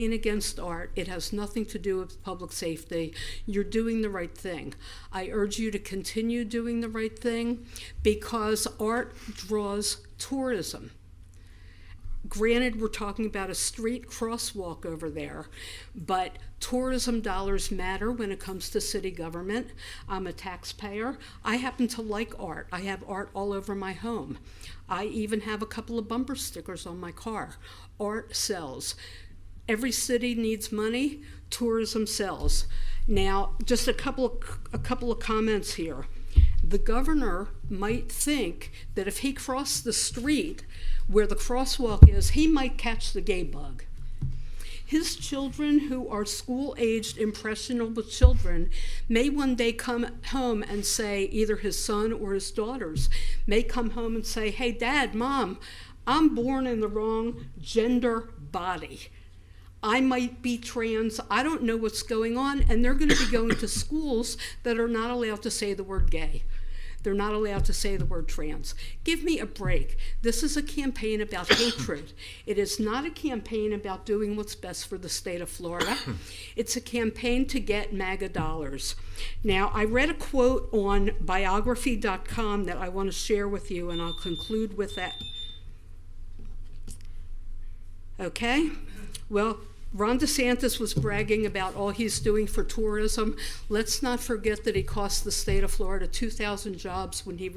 against art. It has nothing to do with public safety. You're doing the right thing. I urge you to continue doing the right thing because art draws tourism. Granted, we're talking about a street crosswalk over there, but tourism dollars matter when it comes to city government. I'm a taxpayer. I happen to like art. I have art all over my home. I even have a couple of bumper stickers on my car. Art sells. Every city needs money. Tourism sells. Now, just a couple of comments here. The governor might think that if he crossed the street where the crosswalk is, he might catch the gay bug. His children, who are school-aged, impressionable children, may one day come home and say, either his son or his daughters may come home and say, hey, Dad, Mom, I'm born in the wrong gender body. I might be trans, I don't know what's going on, and they're going to be going to schools that are not allowed to say the word gay. They're not allowed to say the word trans. Give me a break. This is a campaign about hatred. It is not a campaign about doing what's best for the state of Florida. It's a campaign to get MAGA dollars. Now, I read a quote on biography.com that I want to share with you, and I'll conclude with that. Okay? Well, Ron DeSantis was bragging about all he's doing for tourism. Let's not forget that he cost the state of Florida 2,000 jobs when he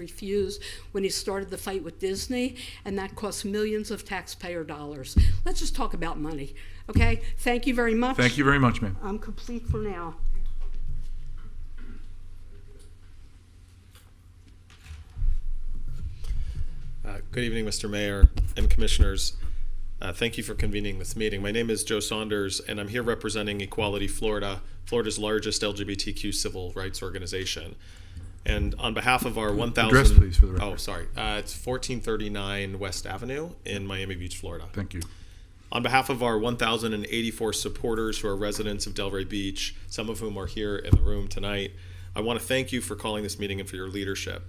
started the fight with Disney, and that cost millions of taxpayer dollars. Let's just talk about money, okay? Thank you very much. Thank you very much, ma'am. I'm complete for now. Good evening, Mr. Mayor and Commissioners. Thank you for convening this meeting. My name is Joe Saunders, and I'm here representing Equality Florida, Florida's largest LGBTQ civil rights organization. And on behalf of our 1,000... Address, please, for the record. Oh, sorry. It's 1439 West Avenue in Miami Beach, Florida. Thank you. On behalf of our 1,084 supporters who are residents of Delray Beach, some of whom are here in the room tonight, I want to thank you for calling this meeting and for your leadership.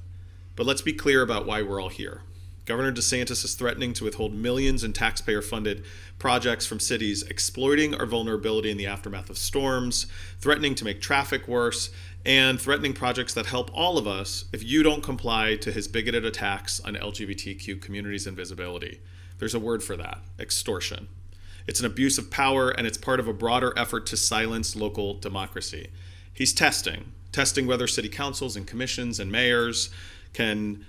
But let's be clear about why we're all here. Governor DeSantis is threatening to withhold millions in taxpayer-funded projects from cities, exploiting our vulnerability in the aftermath of storms, threatening to make traffic worse, and threatening projects that help all of us if you don't comply to his bigoted attacks on LGBTQ communities and visibility. There's a word for that: extortion. It's an abuse of power, and it's part of a broader effort to silence local democracy. He's testing whether city councils and commissions and mayors can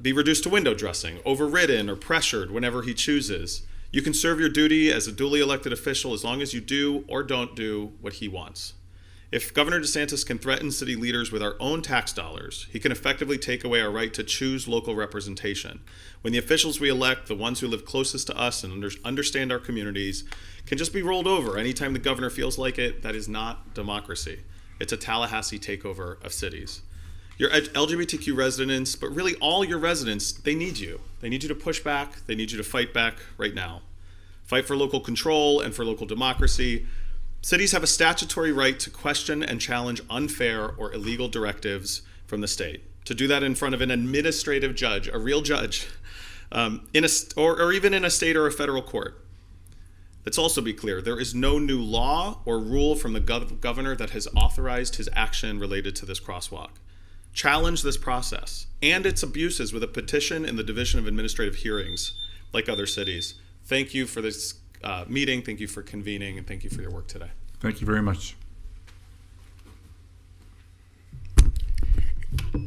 be reduced to window dressing, overridden, or pressured whenever he chooses. You can serve your duty as a duly elected official as long as you do or don't do what he wants. If Governor DeSantis can threaten city leaders with our own tax dollars, he can effectively take away our right to choose local representation. When the officials we elect, the ones who live closest to us and understand our communities, can just be rolled over anytime the governor feels like it, that is not democracy. It's a Tallahassee takeover of cities. Your LGBTQ residents, but really all your residents, they need you. They need you to push back. They need you to fight back right now. Fight for local control and for local democracy. Cities have a statutory right to question and challenge unfair or illegal directives from the state. To do that in front of an administrative judge, a real judge, or even in a state or a federal court. Let's also be clear, there is no new law or rule from the governor that has authorized his action related to this crosswalk. Challenge this process and its abuses with a petition in the Division of Administrative Hearings, like other cities. Thank you for this meeting, thank you for convening, and thank you for your work today. Thank you very much.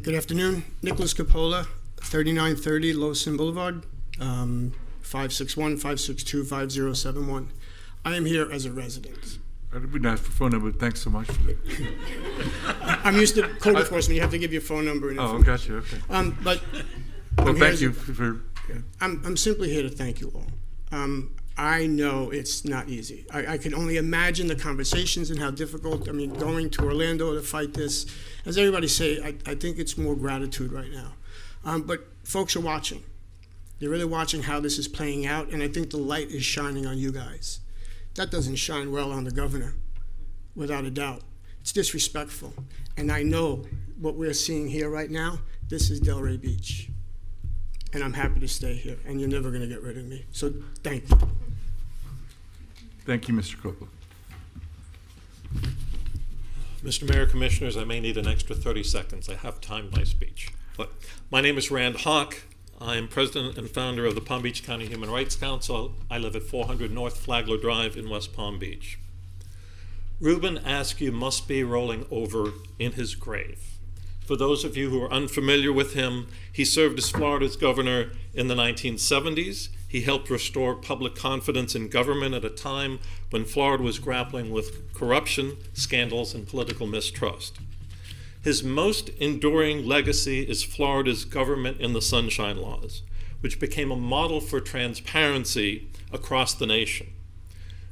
Good afternoon. Nicholas Capola, 3930 Lowson Boulevard, 561-562-5071. I am here as a resident. I didn't ask for phone number. Thanks so much for that. I'm used to code enforcement. You have to give your phone number. And oh, gotcha. Okay. But well, thank you for. Yeah. I'm simply here to thank you all. I know it's not easy. I can only imagine the conversations and how difficult. I mean, going to Orlando to fight this. As everybody say, I think it's more gratitude right now. But folks are watching. They're really watching how this is playing out, and I think the light is shining on you guys. That doesn't shine well on the governor, without a doubt. It's disrespectful. And I know what we're seeing here right now, this is Delray Beach. And I'm happy to stay here, and you're never going to get rid of me. So thank you. Thank you, Mr. Copeland. Mr. Mayor, Commissioners, I may need an extra 30 seconds. I have timed my speech. But my name is Rand Hawk. I am president and founder of the Palm Beach County Human Rights Council. I live at 400 North Flagler Drive in West Palm Beach. Reuben Askew must be rolling over in his grave. For those of you who are unfamiliar with him, he served as Florida's governor in the 1970s. He helped restore public confidence in government at a time when Florida was grappling with corruption, scandals, and political mistrust. His most enduring legacy is Florida's Government in the Sunshine Laws, which became a model for transparency across the nation.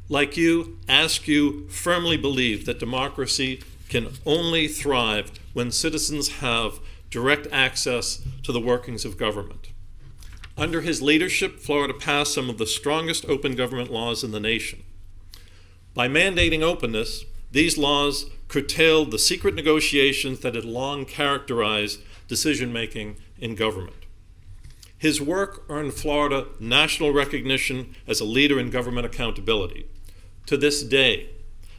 Like you, Askew firmly believed that democracy can only thrive when citizens have direct access to the workings of government. Under his leadership, Florida passed some of the strongest open government laws in the nation. By mandating openness, these laws curtailed the secret negotiations that had long characterized decision-making in government. His work earned Florida national recognition as a leader in government accountability. To this day,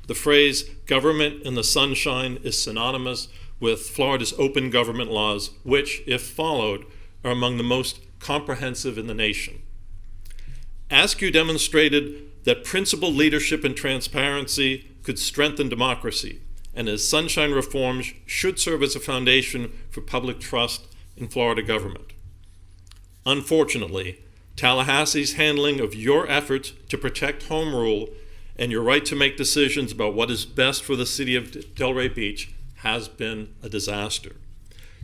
the phrase "government in the sunshine" is synonymous with Florida's open government laws, which, if followed, are among the most comprehensive in the nation. Askew demonstrated that principled leadership and transparency could strengthen democracy, and his sunshine reforms should serve as a foundation for public trust in Florida government. Unfortunately, Tallahassee's handling of your efforts to protect home rule and your right to make decisions about what is best for the city of Delray Beach has been a disaster.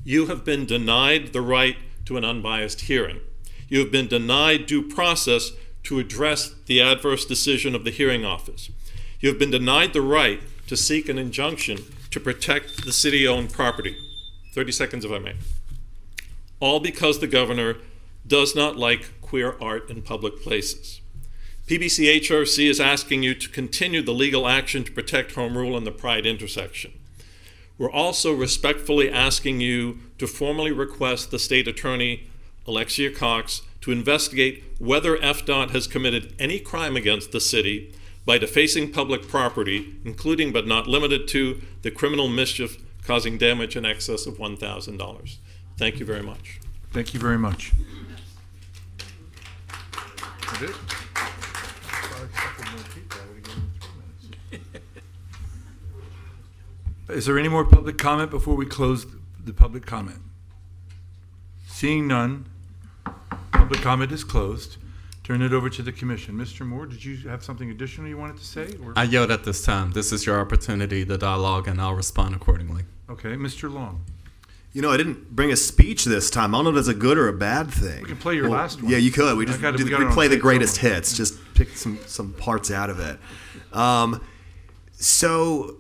You have been denied the right to an unbiased hearing. You have been denied due process to address the adverse decision of the hearing office. You have been denied the right to seek an injunction to protect the city-owned property. 30 seconds if I may. All because the governor does not like queer art in public places. PBC-HRC is asking you to continue the legal action to protect home rule in the Pride intersection. We're also respectfully asking you to formally request the state attorney, Alexia Cox, to investigate whether FDOT has committed any crime against the city by defacing public property, including but not limited to the criminal mischief causing damage in excess of $1,000. Thank you very much. Thank you very much. That it? Is there any more public comment before we close the public comment? Seeing none, public comment is closed. Turn it over to the commission. Mr. Moore, did you have something additional you wanted to say? Or? I yield at this time. This is your opportunity to dialogue, and I'll respond accordingly. Okay, Mr. Long. You know, I didn't bring a speech this time. I don't know if that's a good or a bad thing. We can play your last one. Yeah, you could. We we got it play on the tape greatest somewhere. hits. Just pick some parts out of it. So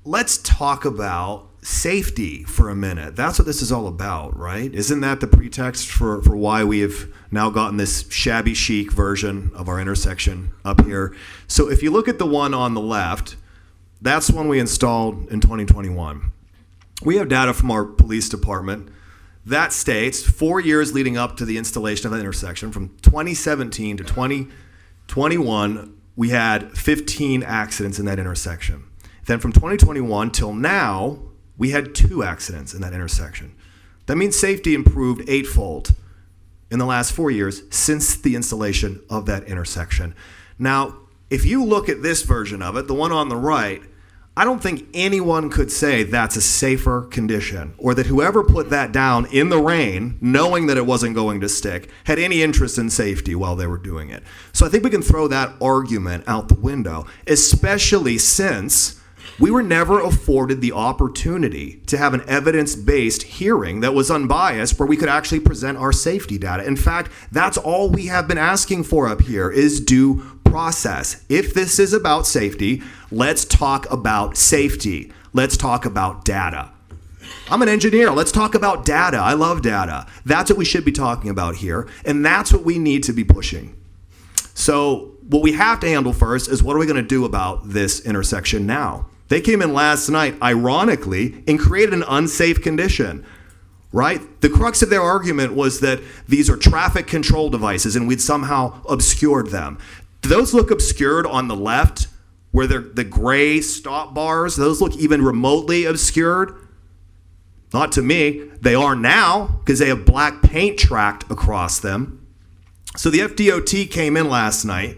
let's talk about safety for a minute. That's what this is all about, right? Isn't that the pretext for why we have now gotten this shabby chic version of our intersection up here? So if you look at the one on the left, that's one we installed in 2021. We have data from our police department that states 4 years leading up to the installation of that intersection, from 2017 to 2021, we had 15 accidents in that intersection. Then from 2021 till now, we had 2 accidents in that intersection. That means safety improved 8-fold in the last 4 years since the installation of that intersection. Now, if you look at this version of it, the one on the right, I don't think anyone could say that's a safer condition, or that whoever put that down in the rain, knowing that it wasn't going to stick, had any interest in safety while they were doing it. So I think we can throw that argument out the window, especially since we were never afforded the opportunity to have an evidence-based hearing that was unbiased, where we could actually present our safety data. In fact, that's all we have been asking for up here is due process. If this is about safety, let's talk about safety. Let's talk about data. I'm an engineer. Let's talk about data. I love data. That's what we should be talking about here, and that's what we need to be pushing. So what we have to handle first is, what are we going to do about this intersection now? They came in last night, ironically, and created an unsafe condition, right? The crux of their argument was that these are traffic control devices and we'd somehow obscured them. Do those look obscured on the left, where the gray stop bars, those look even remotely obscured? Not to me. They are now, because they have black paint tracked across them. So the FDOT came in last night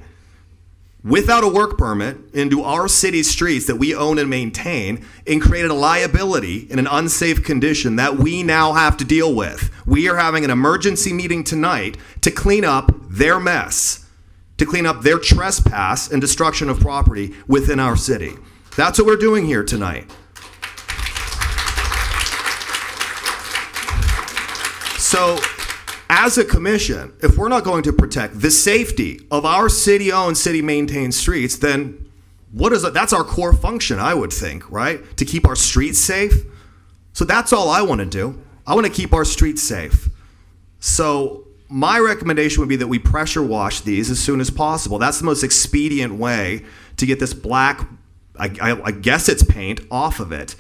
without a work permit into our city streets that we own and maintain and created a liability in an unsafe condition that we now have to deal with. We are having an emergency meeting tonight to clean up their mess, to clean up their trespass and destruction of property within our city. That's what we're doing here tonight. So, as a commission, if we're not going to protect the safety of our city-owned, city-maintained streets, then what is it? That's our core function, I would think, right? To keep our streets safe. So that's all I want to do. I want to keep our streets safe. So my recommendation would be that we pressure wash these as soon as possible. That's the most expedient way to get this black, I guess it's paint, off of it.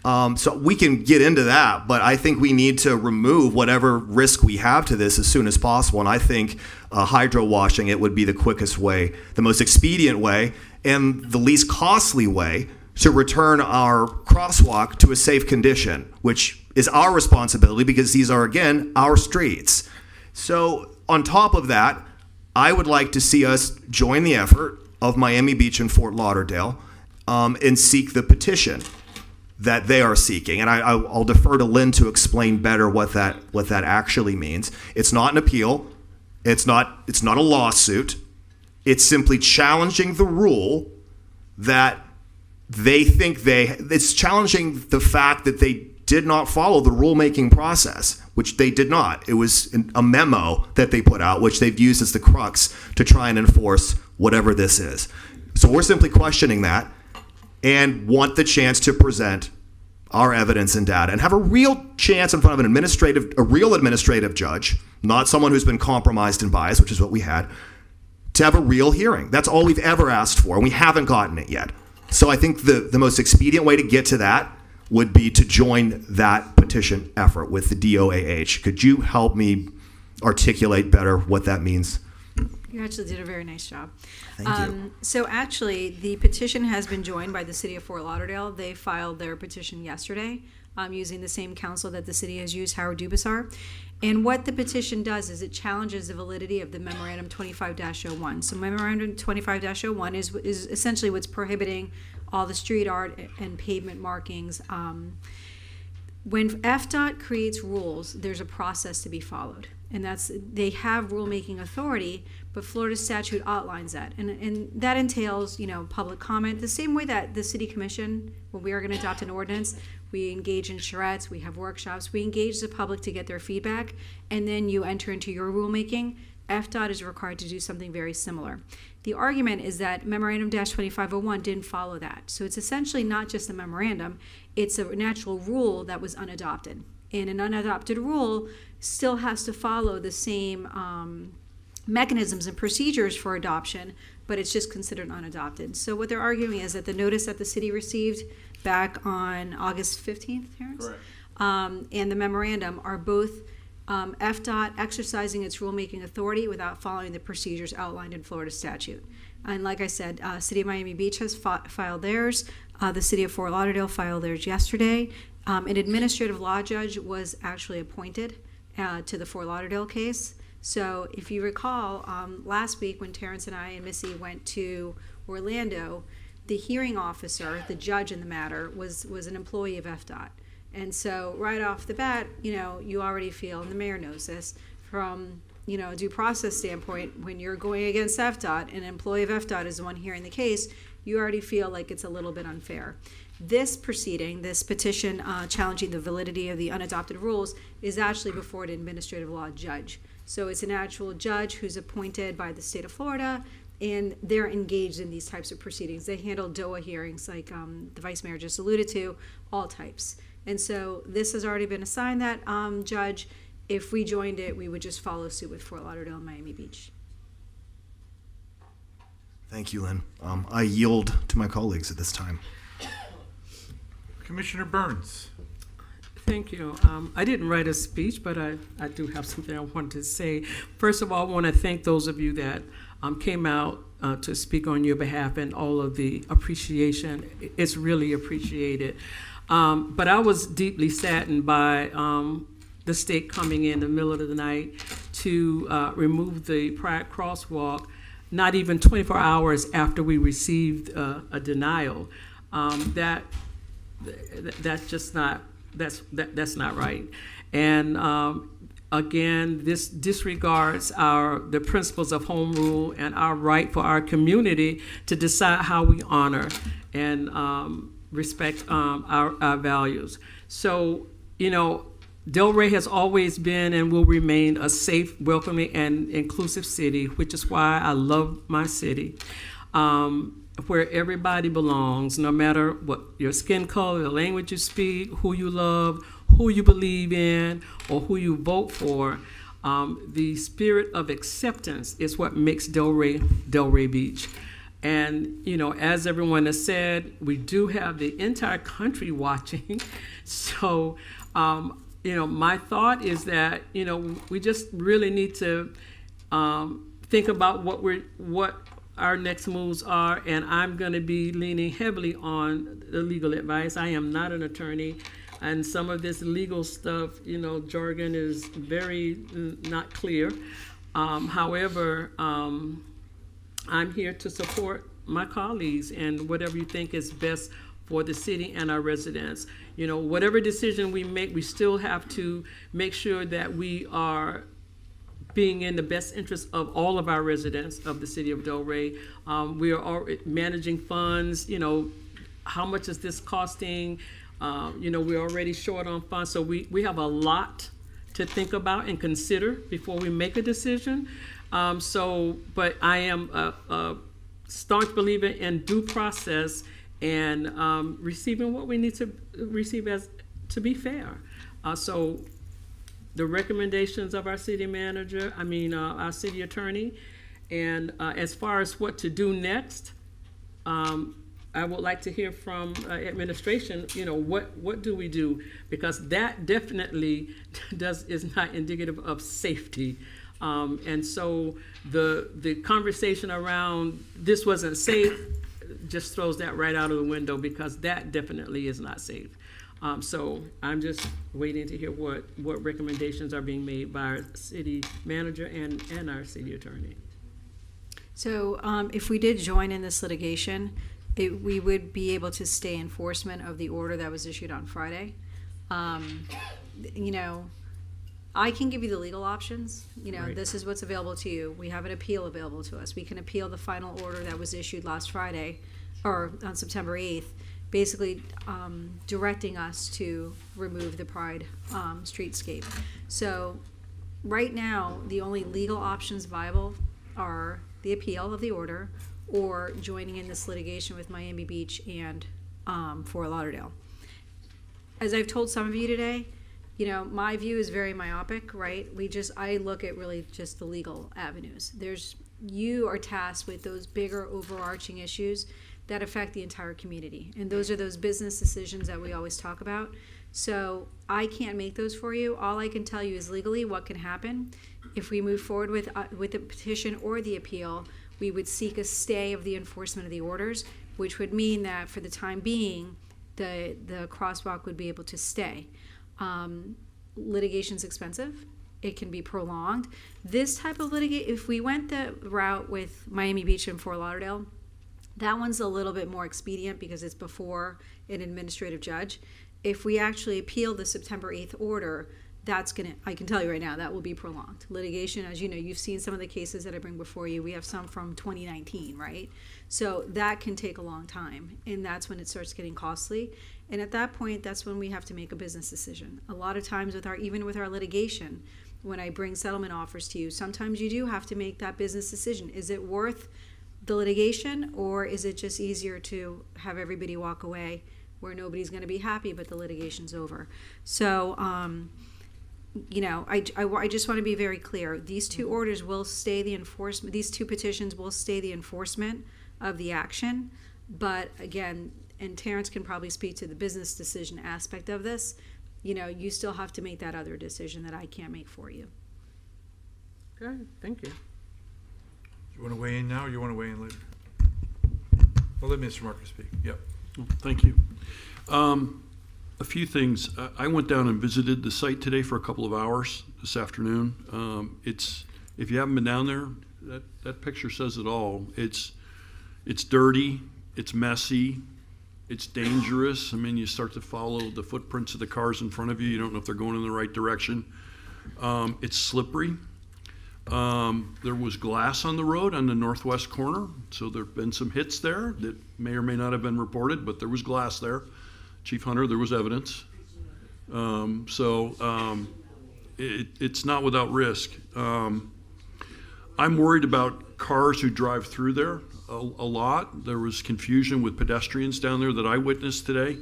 So we can get into that, but I think we need to remove whatever risk we have to this as soon as possible. And I think hydro washing it would be the quickest way, the most expedient way, and the least costly way to return our crosswalk to a safe condition, which is our responsibility because these are, again, our streets. So on top of that, I would like to see us join the effort of Miami Beach and Fort Lauderdale and seek the petition that they are seeking. And I'll defer to Lynn to explain better what that actually means. It's not an appeal. It's not a lawsuit. It's simply challenging the rule that they think it's challenging the fact that they did not follow the rulemaking process, which they did not. It was a memo that they put out, which they've used as the crux to try and enforce whatever this is. So we're simply questioning that and want the chance to present our evidence and data and have a real chance in front of a real administrative judge, not someone who's been compromised and biased, which is what we had, to have a real hearing. That's all we've ever asked for, and we haven't gotten it yet. So I think the most expedient way to get to that would be to join that petition effort with the DOAH. Could you help me articulate better what that means? You actually did a very nice job. Thank you. So actually, the petition has been joined by the city of Fort Lauderdale. They filed their petition yesterday using the same counsel that the city has used, Howard Dubasar. And what the petition does is it challenges the validity of the Memorandum 25-01. So Memorandum 25-01 is essentially what's prohibiting all the street art and pavement markings. When FDOT creates rules, there's a process to be followed. And they have rulemaking authority, but Florida statute outlines that. And that entails, public comment, the same way that the city commission, when we are going to adopt an ordinance, we engage in charrettes, we have workshops, we engage the public to get their feedback, and then you enter into your rulemaking. FDOT is required to do something very similar. The argument is that Memorandum-2501 didn't follow that. So it's essentially not just a memorandum, it's a natural rule that was unadopted. And an unadopted rule still has to follow the same mechanisms and procedures for adoption, but it's just considered unadopted. So what they're arguing is that the notice that the city received back on August 15th, Terrence? Correct. And the memorandum are both FDOT exercising its rulemaking authority without following the procedures outlined in Florida statute. And like I said, City of Miami Beach has filed theirs. The City of Fort Lauderdale filed theirs yesterday. An administrative law judge was actually appointed to the Fort Lauderdale case. So if you recall, last week when Terrence and I and Missy went to Orlando, the hearing officer, the judge in the matter, was an employee of FDOT. And so right off the bat, you already feel, and the mayor knows this, from a due process standpoint, when you're going against FDOT, an employee of FDOT is the one hearing the case, you already feel like it's a little bit unfair. This proceeding, this petition challenging the validity of the unadopted rules, is actually before an administrative law judge. So it's an actual judge who's appointed by the state of Florida, and they're engaged in these types of proceedings. They handle DOA hearings, like the vice mayor just alluded to, all types. And so this has already been assigned that judge. If we joined it, we would just follow suit with Fort Lauderdale and Miami Beach. Thank you, Lynn. I yield to my colleagues at this time. Commissioner Burns. Thank you. I didn't write a speech, but I do have something I wanted to say. First of all, I want to thank those of you that came out to speak on your behalf and all of the appreciation. It's really appreciated. But I was deeply saddened by the state coming in the middle of the night to remove the Pride crosswalk, not even 24 hours after we received a denial. That's just not, that's not right. And again, this disregards the principles of home rule and our right for our community to decide how we honor and respect our values. So, Delray has always been and will remain a safe, welcoming, and inclusive city, which is why I love my city, where everybody belongs, no matter what your skin color, the language you speak, who you love, who you believe in, or who you vote for. The spirit of acceptance is what makes Delray Beach. And, as everyone has said, we do have the entire country watching. So, my thought is that, we just really need to think about what our next moves are. And I'm going to be leaning heavily on the legal advice. I am not an attorney. And some of this legal stuff, jargon is very not clear. However, I'm here to support my colleagues and whatever you think is best for the city and our residents. Whatever decision we make, we still have to make sure that we are being in the best interest of all of our residents of the city of Delray. We are managing funds, how much is this costing? We're already short on funds, so we have a lot to think about and consider before we make a decision. But I am a staunch believer in due process and receiving what we need to receive as to be fair. So the recommendations of our city manager, our city attorney, and as far as what to do next, I would like to hear from administration, what do we do? Because that definitely is not indicative of safety. And so the conversation around this wasn't safe just throws that right out of the window, because that definitely is not safe. So I'm just waiting to hear what recommendations are being made by our city manager and our city attorney. So if we did join in this litigation, we would be able to stay enforcement of the order that was issued on Friday. I can give you the legal options. Right. This is what's available to you. We have an appeal available to us. We can appeal the final order that was issued last Friday, or on September 8th, basically directing us to remove the Pride streetscape. So right now, the only legal options viable are the appeal of the order or joining in this litigation with Miami Beach and Fort Lauderdale. As I've told some of you today, my view is very myopic, right? I look at really just the legal avenues. You are tasked with those bigger overarching issues that affect the entire community. And those are those business decisions that we always talk about. So I can't make those for you. All I can tell you is legally what can happen. If we move forward with the petition or the appeal, we would seek a stay of the enforcement of the orders, which would mean that for the time being, the crosswalk would be able to stay. Litigation's expensive. It can be prolonged. This type of litigation, if we went the route with Miami Beach and Fort Lauderdale, that one's a little bit more expedient because it's before an administrative judge. If we actually appeal the September 8th order, I can tell you right now, that will be prolonged. Litigation, as you know, you've seen some of the cases that I bring before you. We have some from 2019, right? So that can take a long time, and that's when it starts getting costly. And at that point, that's when we have to make a business decision. A lot of times even with our litigation, when I bring settlement offers to you, sometimes you do have to make that business decision. Is it worth the litigation, or is it just easier to have everybody walk away where nobody's going to be happy but the litigation's over? So I just want to be very clear. These two orders will stay the enforcement. These two petitions will stay the enforcement of the action. But again, and Terrence can probably speak to the business decision aspect of this, you still have to make that other decision that I can't make for you. Okay, thank you. You want to weigh in now, or you want to weigh in later? Well, let Mr. Marcus speak. Yep. Thank you. A few things. I went down and visited the site today for a couple of hours this afternoon. If you haven't been down there, that picture says it all. It's dirty, it's messy, it's dangerous. I mean, you start to follow the footprints of the cars in front of you. You don't know if they're going in the right direction. It's slippery. There was glass on the road on the northwest corner, so there have been some hits there that may or may not have been reported, but there was glass there. Chief Hunter, there was evidence. It's not without risk. I'm worried about cars who drive through there a lot. There was confusion with pedestrians down there that I witnessed today.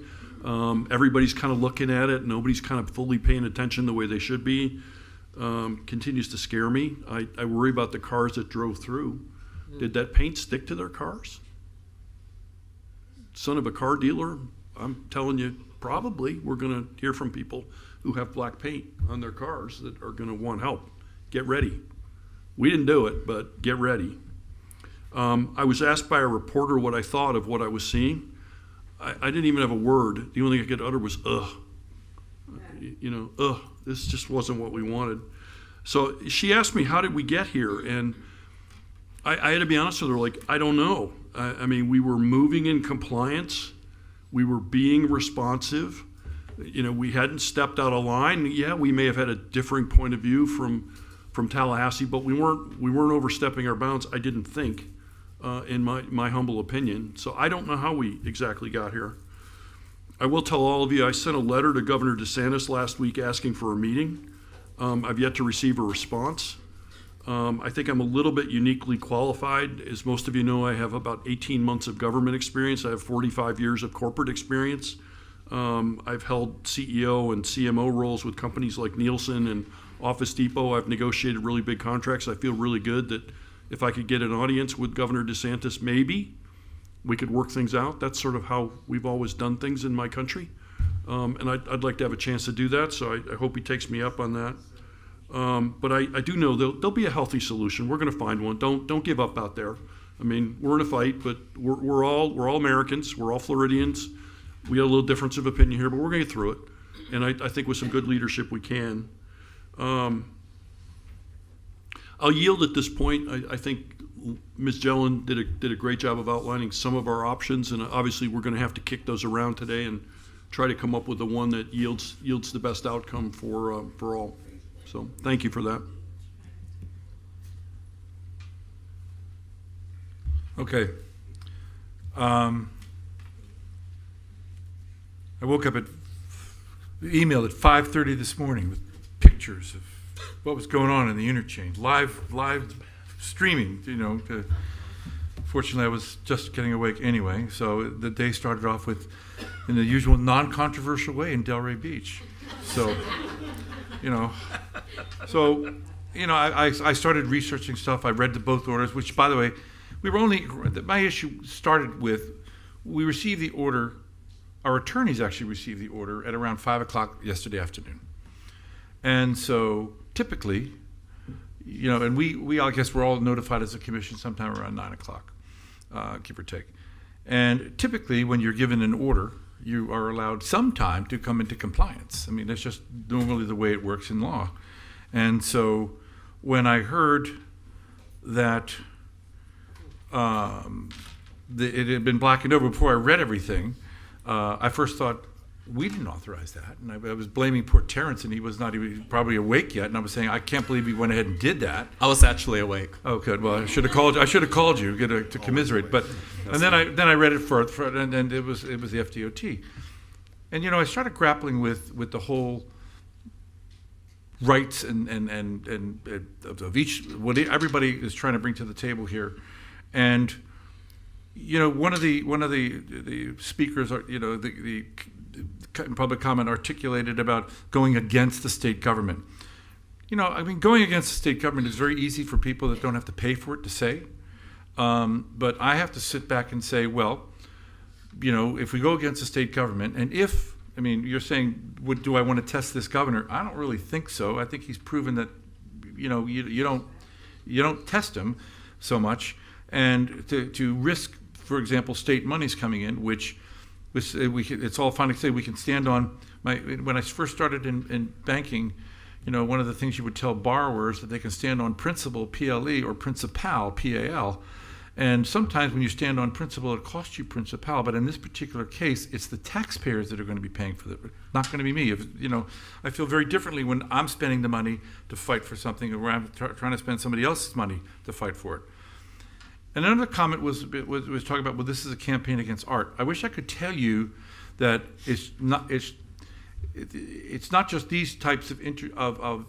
Everybody's kind of looking at it. Nobody's kind of fully paying attention the way they should be. Continues to scare me. I worry about the cars that drove through. Did that paint stick to their cars? Son of a car dealer, I'm telling you, probably we're going to hear from people who have black paint on their cars that are going to want help. Get ready. We didn't do it, but get ready. I was asked by a reporter what I thought of what I was seeing. I didn't even have a word. The only thing I could utter was, ugh. This just wasn't what we wanted. So she asked me, how did we get here? And I had to be honest with her, like, I don't know. I mean, we were moving in compliance. We were being responsive. We hadn't stepped out of line. Yeah, we may have had a differing point of view from Tallahassee, but we weren't overstepping our bounds, I didn't think, in my humble opinion. So I don't know how we exactly got here. I will tell all of you, I sent a letter to Governor DeSantis last week asking for a meeting. I've yet to receive a response. I think I'm a little bit uniquely qualified. As most of you know, I have about 18 months of government experience. I have 45 years of corporate experience. I've held CEO and CMO roles with companies like Nielsen and Office Depot. I've negotiated really big contracts. I feel really good that if I could get an audience with Governor DeSantis, maybe we could work things out. That's sort of how we've always done things in my country. And I'd like to have a chance to do that, so I hope he takes me up on that. But I do know there'll be a healthy solution. We're going to find one. Don't give up out there. I mean, we're in a fight, but we're all Americans. We're all Floridians. We got a little difference of opinion here, but we're going to get through it. And I think with some good leadership, we can. I'll yield at this point. I think Ms. Jelen did a great job of outlining some of our options, and obviously we're going to have to kick those around today and try to come up with the one that yields the best outcome for all. So thank you for that. Okay. I woke up emailed at 5:30 this morning with pictures of what was going on in the interchange, live streaming. Fortunately, I was just getting awake anyway, so the day started off in the usual non-controversial way in Delray Beach. So, I started researching stuff. I read both orders, which, by the way, my issue started with, we received the order, our attorneys actually received the order at around 5 o'clock yesterday afternoon. And so typically, and we I guess we're all notified as a commission sometime around 9 o'clock, give or take. And typically when you're given an order, you are allowed some time to come into compliance. I mean, that's just normally the way it works in law. And so when I heard that it had been blackened over before I read everything, I first thought, we didn't authorize that. And I was blaming poor Terrence, and he was not even probably awake yet. And I was saying, I can't believe he went ahead and did that. I was actually awake. Oh, good. Well, I should have called you to commiserate. But and then I read it and it was the FDOT. And I started grappling with the whole rights and of each what everybody is trying to bring to the table here. And one of the speakers, the public comment articulated about going against the state government. Going against the state government is very easy for people that don't have to pay for it to say. But I have to sit back and say, well, if we go against the state government, and I mean, you're saying, do I want to test this governor? I don't really think so. I think he's proven that, you don't test him so much. And to risk, for example, state monies coming in, which it's all fine to say we can stand on. When I first started in banking, one of the things you would tell borrowers that they can stand on principal, PLE, or principal, PAL. And sometimes when you stand on principal, it costs you principal. But in this particular case, it's the taxpayers that are going to be paying for it, not going to be me. I feel very differently when I'm spending the money to fight for something, or I'm trying to spend somebody else's money to fight for it. And another comment was talking about, well, this is a campaign against art. I wish I could tell you that it's not just these types of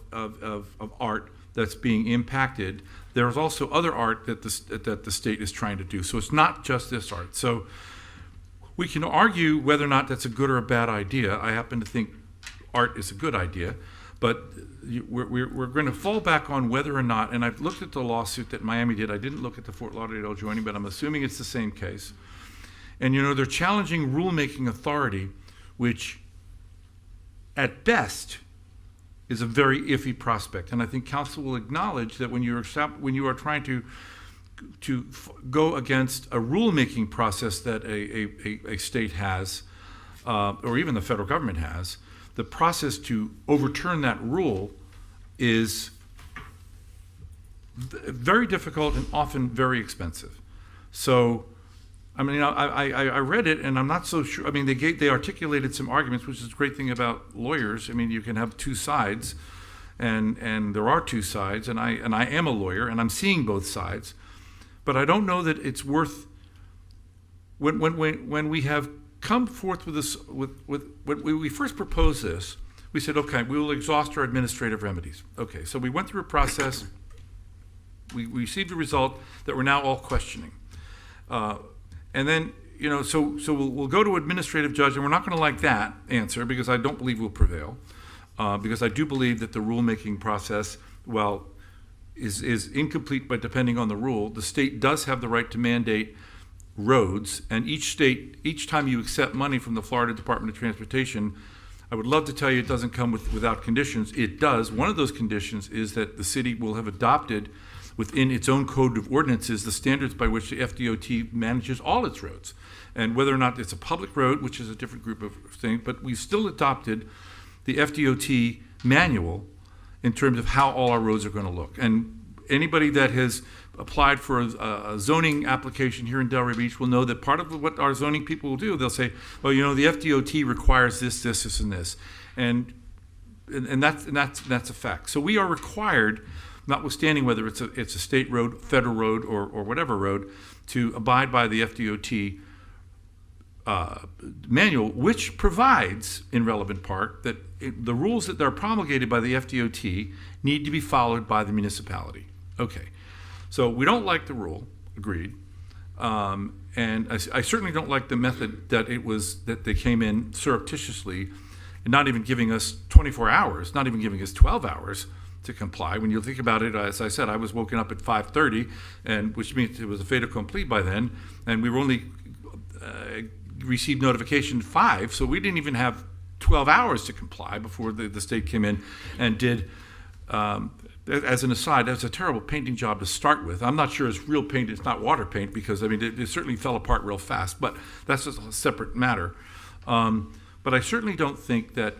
art that's being impacted. There's also other art that the state is trying to do. So it's not just this art. So we can argue whether or not that's a good or a bad idea. I happen to think art is a good idea, but we're going to fall back on whether or not, and I've looked at the lawsuit that Miami did. I didn't look at the Fort Lauderdale joining, but I'm assuming it's the same case. And they're challenging rulemaking authority, which at best is a very iffy prospect. And I think council will acknowledge that when you are trying to go against a rulemaking process that a state has, or even the federal government has, the process to overturn that rule is very difficult and often very expensive. So, I mean, I read it, and I'm not so sure. I mean, they articulated some arguments, which is the great thing about lawyers. I mean, you can have two sides, and there are two sides, and I am a lawyer, and I'm seeing both sides. But I don't know that it's worth, when we have come forth with this, when we first proposed this, we said, okay, we will exhaust our administrative remedies. Okay, so we went through a process. We received a result that we're now all questioning. And then, so we'll go to administrative judge, and we're not going to like that answer because I don't believe we'll prevail. Because I do believe that the rulemaking process, is incomplete by depending on the rule. The state does have the right to mandate roads, and each time you accept money from the Florida Department of Transportation, I would love to tell you it doesn't come without conditions. It does. One of those conditions is that the city will have adopted within its own code of ordinances the standards by which the FDOT manages all its roads. And whether or not it's a public road, which is a different group of things, but we've still adopted the FDOT manual in terms of how all our roads are going to look. And anybody that has applied for a zoning application here in Delray Beach will know that part of what our zoning people will do, they'll say, well, the FDOT requires this, and this. And that's a fact. So we are required, notwithstanding whether it's a state road, federal road, or whatever road, to abide by the FDOT manual, which provides, in relevant part, that the rules that are promulgated by the FDOT need to be followed by the municipality. Okay, so we don't like the rule, agreed, and I certainly don't like the method that they came in surreptitiously, and not even giving us 24 hours, not even giving us 12 hours to comply. When you think about it, as I said, I was woken up at 5:30, and which means it was a fait accompli by then, and we were only received notification at 5, so we didn't even have 12 hours to comply before the state came in and did. As an aside, that's a terrible painting job to start with. I'm not sure it's real paint, it's not water paint, because I mean it certainly fell apart real fast, but that's just a separate matter. But I certainly think the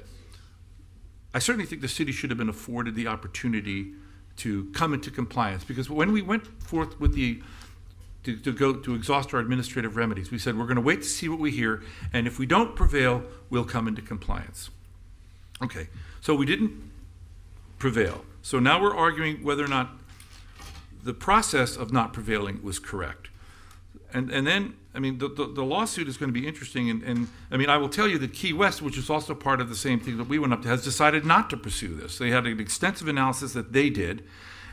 city should have been afforded the opportunity to come into compliance, because when we went forth with to exhaust our administrative remedies, we said we're going to wait to see what we hear, and if we don't prevail, we'll come into compliance. Okay, so we didn't prevail. So now we're arguing whether or not the process of not prevailing was correct. And then, I mean, the lawsuit is going to be interesting. And I mean, I will tell you that Key West, which is also part of the same thing that we went up to, has decided not to pursue this. They had an extensive analysis that they did,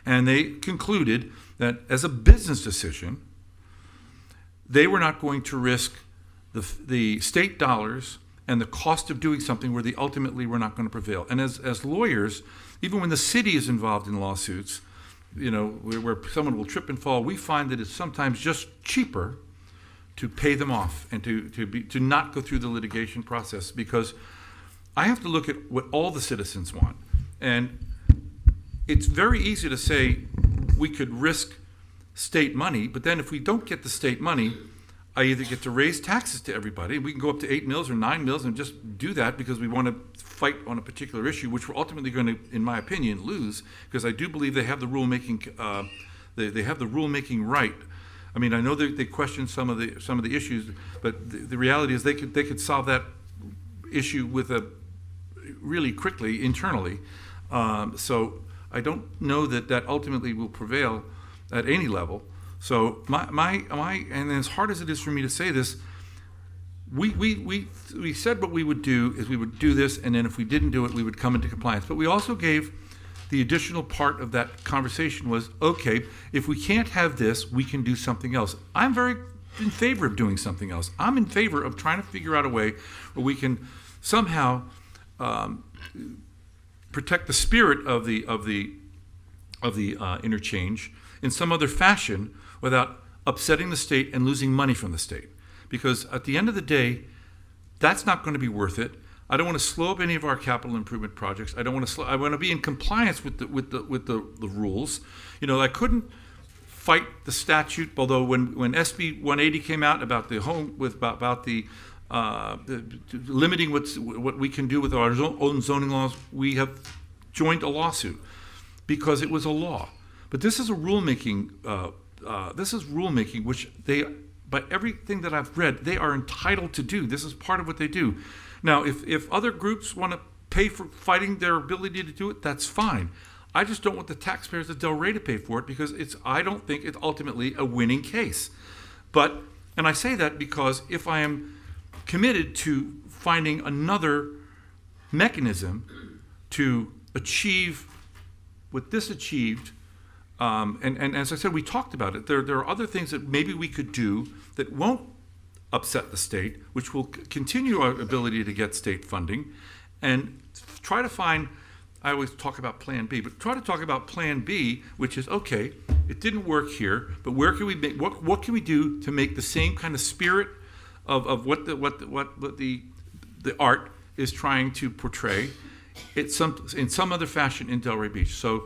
and they concluded that as a business decision, they were not going to risk the state dollars and the cost of doing something where they ultimately were not going to prevail. And as lawyers, even when the city is involved in lawsuits, where someone will trip and fall, we find that it's sometimes just cheaper to pay them off and to not go through the litigation process, because I have to look at what all the citizens want. And it's very easy to say we could risk state money, but then if we don't get the state money, I either get to raise taxes to everybody. We can go up to 8 mills or 9 mills and just do that because we want to fight on a particular issue, which we're ultimately going to, in my opinion, lose, because I do believe they have the rulemaking. They have the rulemaking right. I mean, I know they question some of the issues, but the reality is they could solve that issue with really quickly internally. So I don't know that ultimately will prevail at any level. So and as hard as it is for me to say this, we said what we would do is we would do this, and then if we didn't do it, we would come into compliance. But we also gave the additional part of that conversation was, okay, if we can't have this, we can do something else. I'm very in favor of doing something else. I'm in favor of trying to figure out a way where we can somehow protect the spirit of the interchange in some other fashion without upsetting the state and losing money from the state. Because at the end of the day, that's not going to be worth it. I don't want to slow up any of our capital improvement projects. I want to be in compliance with the rules. You know, I couldn't fight the statute. Although when SB 180 came out about the limiting what we can do with our own zoning laws, we have joined a lawsuit because it was a law. But this is a rulemaking. This is rulemaking, which they, by everything that I've read, they are entitled to do. This is part of what they do. Now, if other groups want to pay for fighting their ability to do it, that's fine. I just don't want the taxpayers of Delray to pay for it because I don't think it's ultimately a winning case. And I say that because if I am committed to finding another mechanism to achieve what this achieved, and as I said, we talked about it. There are other things that maybe we could do that won't upset the state, which will continue our ability to get state funding, and try to find, I always talk about Plan B, but try to talk about Plan B, which is, okay, it didn't work here, but where can we make, what can we do to make the same kind of spirit of what the art is trying to portray in some other fashion in Delray Beach. So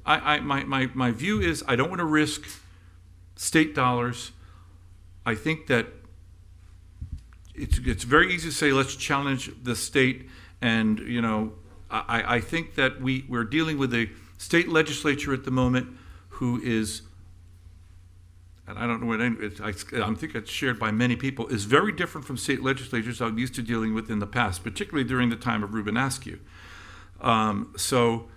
my view is I don't want to risk state dollars. I think that it's very easy to say let's challenge the state, and you know I think that we're dealing with a state legislature at the moment who is, and I don't know what I think it's shared by many people, is very different from state legislatures I'm used to dealing with in the past, particularly during the time of Ruben Askew. So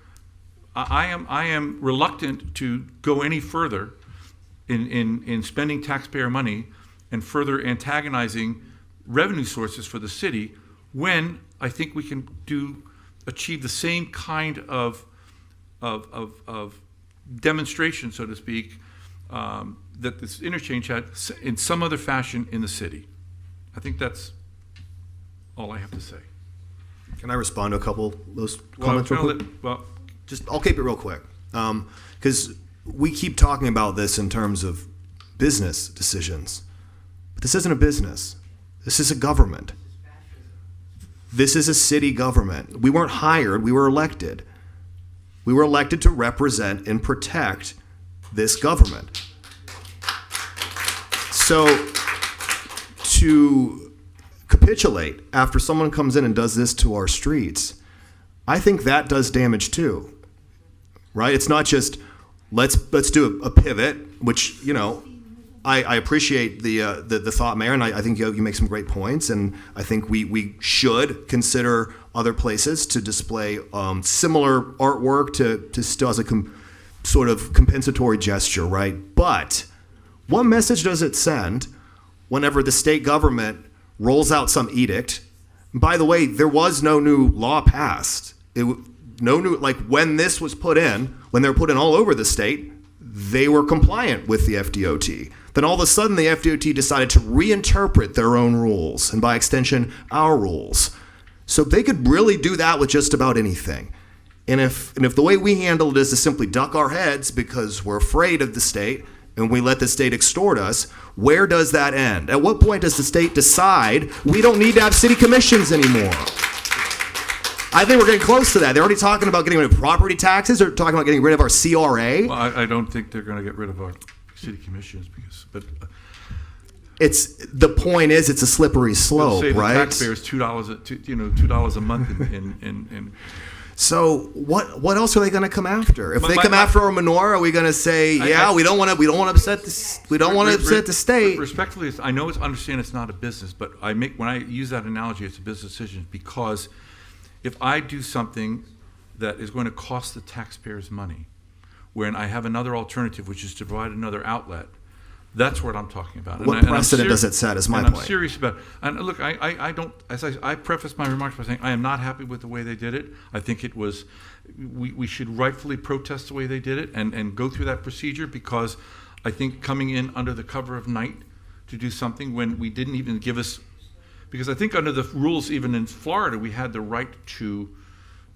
I am reluctant to go any further in spending taxpayer money and further antagonizing revenue sources for the city when I think we can achieve the same kind of demonstration, so to speak, that this interchange had in some other fashion in the city. I think that's all I have to say. Can I respond to a couple of those comments real quick? I'll keep it real quick, because we keep talking about this in terms of business decisions, but this isn't a business. This is a government. This is a city government. We weren't hired, we were elected. We were elected to represent and protect this government. So to capitulate after someone comes in and does this to our streets, I think that does damage too, right? It's not just let's do a pivot, which, you know, I appreciate the thought, Mayor, and I think you make some great points, and I think we should consider other places to display similar artwork to still as a sort of compensatory gesture, right? But what message does it send whenever the state government rolls out some edict? And by the way, there was no new law passed. When this was put in, when they were put in all over the state, they were compliant with the FDOT. Then all of a sudden the FDOT decided to reinterpret their own rules, and by extension, our rules. So they could really do that with just about anything. And if the way we handle it is to simply duck our heads because we're afraid of the state and we let the state extort us, where does that end? At what point does the state decide we don't need to have city commissions anymore? I think we're getting close to that. They're already talking about getting rid of property taxes. They're talking about getting rid of our CRA. Well, I don't think they're going to get rid of our city commissions but The point is, it's a slippery slope, save right? the taxpayers $2 a month in So what else are they going to come after? If they My- come my- after our menorah, are we going to say, we don't want to upset the state? Respectfully, I know understand it's not a business, but when I use that analogy, it's a business decision because if I do something that is going to cost the taxpayers money, when I have another alternative, which is to provide another outlet, that's what I'm talking about. What precedent does it set is my point. I'm serious about it. And look, I don't, as I preface my remarks by saying I am not happy with the way they did it. I think it was, we should rightfully protest the way they did it and go through that procedure, because I think coming in under the cover of night to do something when we didn't even give us, because I think under the rules, even in Florida, we had the right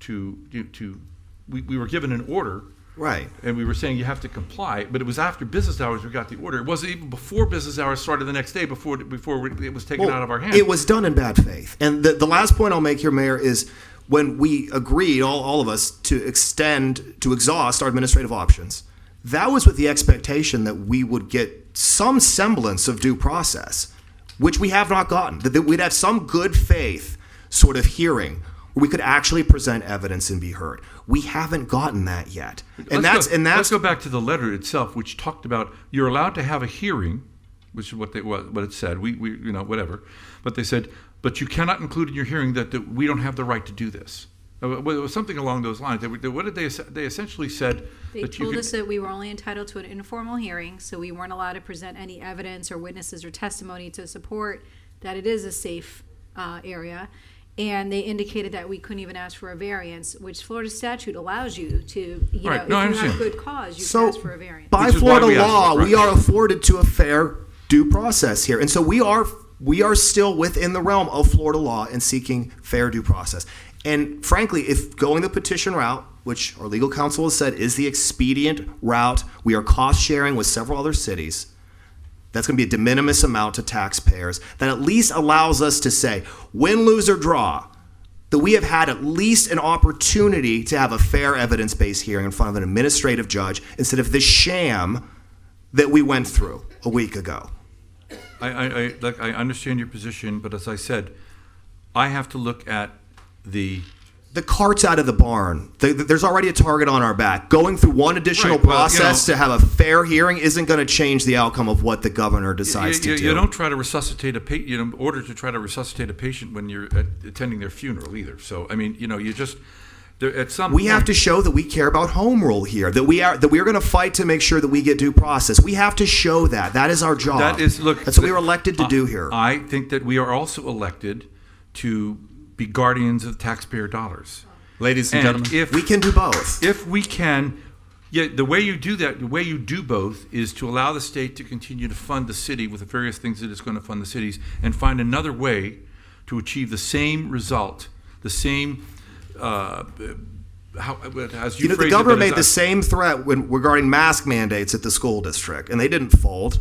we were given an order. Right. And we were saying you have to comply, but it was after business hours we got the order. It wasn't even before business hours started the next day before it was taken out of our hands. It was done in bad faith. And the last point I'll make here, Mayor, is when we agreed, all of us, to exhaust our administrative options, that was with the expectation that we would get some semblance of due process, which we have not gotten. That we'd have some good faith sort of hearing where we could actually present evidence and be heard. We haven't gotten that yet. Let's go back to the letter itself, which talked about you're allowed to have a hearing, which is what it said. We whatever, but they said, but you cannot include in your hearing that we don't have the right to do this. It was something along those lines. What did they say? They essentially said They that told us that we were only entitled to an informal hearing, so we weren't allowed to present any evidence or witnesses or testimony to support that it is a safe area. And they indicated that we couldn't even ask for a variance, which Florida statute allows you to, if you have good cause, you can ask for a variance. By Florida law, we are afforded to a fair due process here. And so we are still within the realm of Florida law and seeking fair due process. And frankly, if going the petition route, which our legal counsel has said is the expedient route, we are cost sharing with several other cities. That's going to be a de minimis amount to taxpayers. That at least allows us to say, win, lose, or draw, that we have had at least an opportunity to have a fair evidence-based hearing in front of an administrative judge instead of the sham that we went through a week ago. I understand your position, but as I said, I have to look at the cart's out of the barn. There's already a target on our back. Going through one additional process to have a fair hearing isn't going to change the outcome of what the governor decides to do. You don't try to resuscitate a patient. In order to try to resuscitate a patient when you're attending their funeral either. So I mean, you just at some we point, have to show that we care about home rule here. That we are going to fight to make sure that we get due process. We have to show that. That is our job. That's what we were elected to do here. I think that we are also elected to be guardians of taxpayer dollars. Ladies and gentlemen, if we can do both. If we can, the way you do that, the way you do both is to allow the state to continue to fund the city with the various things that it's going to fund the cities and find another way to achieve the same result, the same, as you the governor made the same threat regarding mask mandates at the school district, and they didn't fold.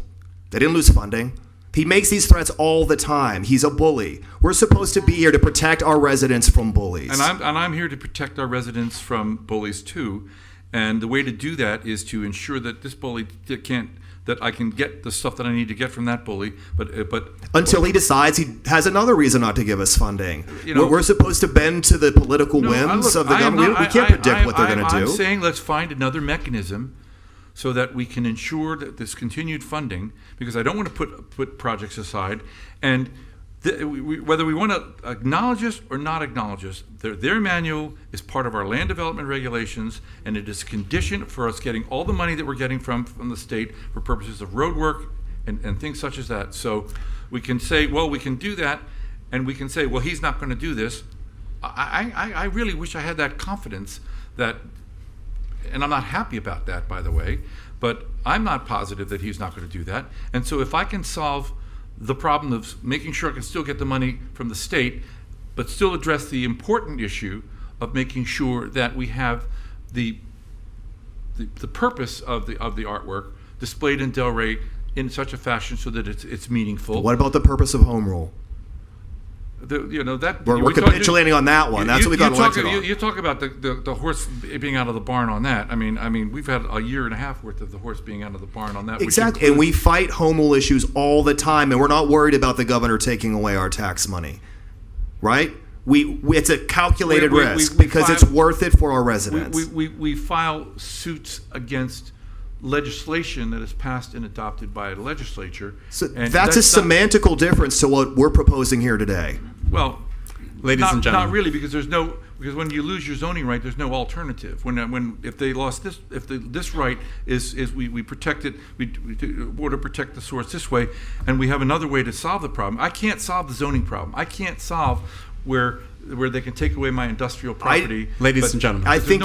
They didn't lose funding. He makes these threats all the time. He's a bully. We're supposed to be here to protect our residents from bullies. And I'm here to protect our residents from bullies too. And the way to do that is to ensure that this bully that I can get the stuff that I need to get from that bully, but until he decides he has another reason not to give us funding. We're supposed to bend to the political whims of the government. We can't predict what they're going to do. I'm saying let's find another mechanism so that we can ensure that this continued funding, because I don't want to put projects aside, and whether we want to acknowledge this or not acknowledge this, their manual is part of our land development regulations, and it is a condition for us getting all the money that we're getting from the state for purposes of road work and things such as that. So we can say, well, we can do that, and we can say, well, he's not going to do this. I really wish I had that confidence that. And I'm not happy about that, by the way, but I'm not positive that he's not going to do that. And so if I can solve the problem of making sure I can still get the money from the state, but still address the important issue of making sure that we have the purpose of the artwork displayed in Delray in such a fashion so that it's meaningful. But what about the purpose of home rule? We're capitulating on that one. That's what we got elected on. You talk about the horse being out of the barn on that. I mean, we've had a year and a half worth of the horse being out of the barn on that. Exactly, and we fight home rule issues all the time, and we're not worried about the governor taking away our tax money, right? It's a calculated risk because it's worth it for our residents. We file suits against legislation that is passed and adopted by the legislature. So that's a semantical difference to what we're proposing here today. Well, Ladies and gentlemen. not really, because because when you lose your zoning right, there's no alternative. If they lost this, this right is we protect it, we want to protect the source this way, and we have another way to solve the problem. I can't solve the zoning problem. I can't solve where they can take away my industrial property. Ladies and gentlemen, I think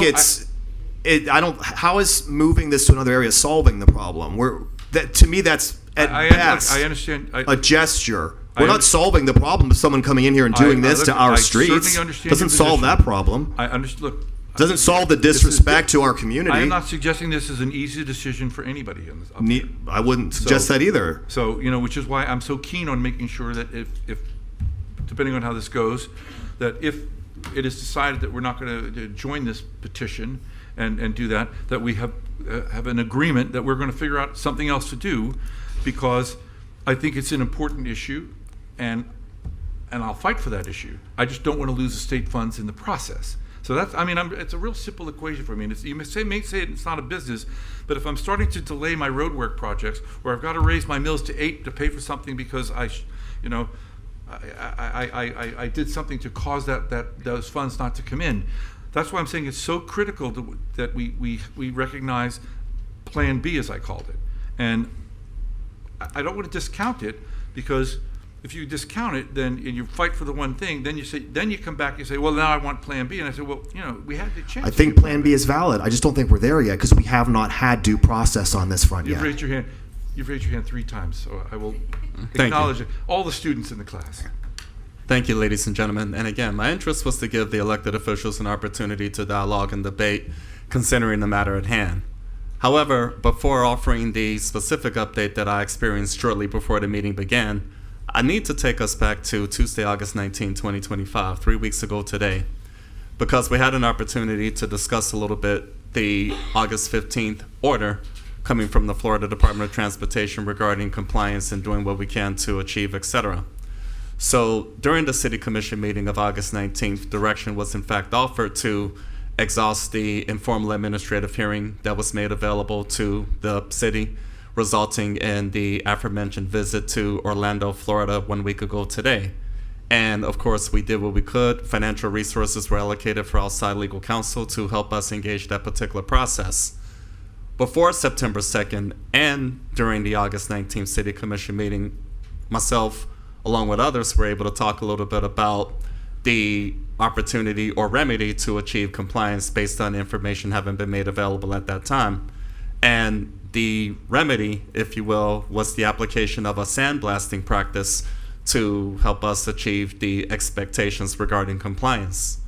how is moving this to another area solving the problem? To me, that's at best I understand a gesture. We're not solving the problem of someone coming in here and doing this to our streets. Doesn't solve that problem. I understand. Look, doesn't solve the disrespect to our community. I am not suggesting this is an easy decision for anybody in this. I wouldn't suggest that either. So which is why I'm so keen on making sure that if depending on how this goes, that if it is decided that we're not going to join this petition and do that we have an agreement that we're going to figure out something else to do, because I think it's an important issue, and I'll fight for that issue. I just don't want to lose the state funds in the process. So it's a real simple equation for me. And you may say it's not a business, but if I'm starting to delay my roadwork projects, or I've got to raise my mills to 8 to pay for something because I did something to cause those funds not to come in. That's why I'm saying it's so critical that we recognize Plan B, as I called it. And I don't want to discount it, because if you discount it, and you fight for the one thing, then you come back and you say, well, now I want Plan B. And I say, well, we had the chance. I think Plan B is valid. I just don't think we're there yet, because we have not had due process on this front yet. You've raised your hand 3 times, so I will acknowledge it. All the students in the class. Thank you, ladies and gentlemen. And again, my interest was to give the elected officials an opportunity to dialogue and debate considering the matter at hand. However, before offering the specific update that I experienced shortly before the meeting began, I need to take us back to Tuesday, August 19, 2025, 3 weeks ago today, because we had an opportunity to discuss a little bit the August 15th order coming from the Florida Department of Transportation regarding compliance and doing what we can to achieve, etc. So during the City Commission meeting of August 19th, direction was in fact offered to exhaust the informal administrative hearing that was made available to the city, resulting in the aforementioned visit to Orlando, Florida 1 week ago today. And of course, we did what we could. Financial resources were allocated for outside legal counsel to help us engage that particular process. Before September 2nd and during the August 19th City Commission meeting, myself, along with others, were able to talk a little bit about the opportunity or remedy to achieve compliance based on information having been made available at that time. And the remedy, if you will, was the application of a sandblasting practice to help us achieve the expectations regarding compliance.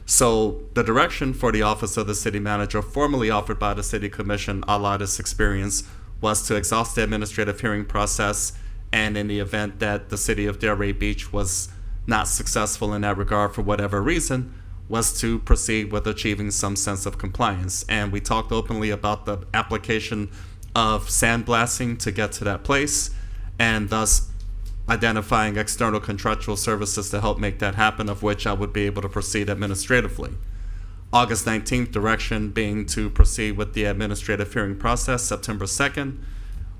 So the direction for the Office of the City Manager, formally offered by the City Commission, a la this experience, was to exhaust the administrative hearing process, and in the event that the City of Delray Beach was not successful in that regard for whatever reason, was to proceed with achieving some sense of compliance. And we talked openly about the application of sandblasting to get to that place, and thus identifying external contractual services to help make that happen, of which I would be able to proceed administratively. August 19th, direction being to proceed with the administrative hearing process. September 2nd,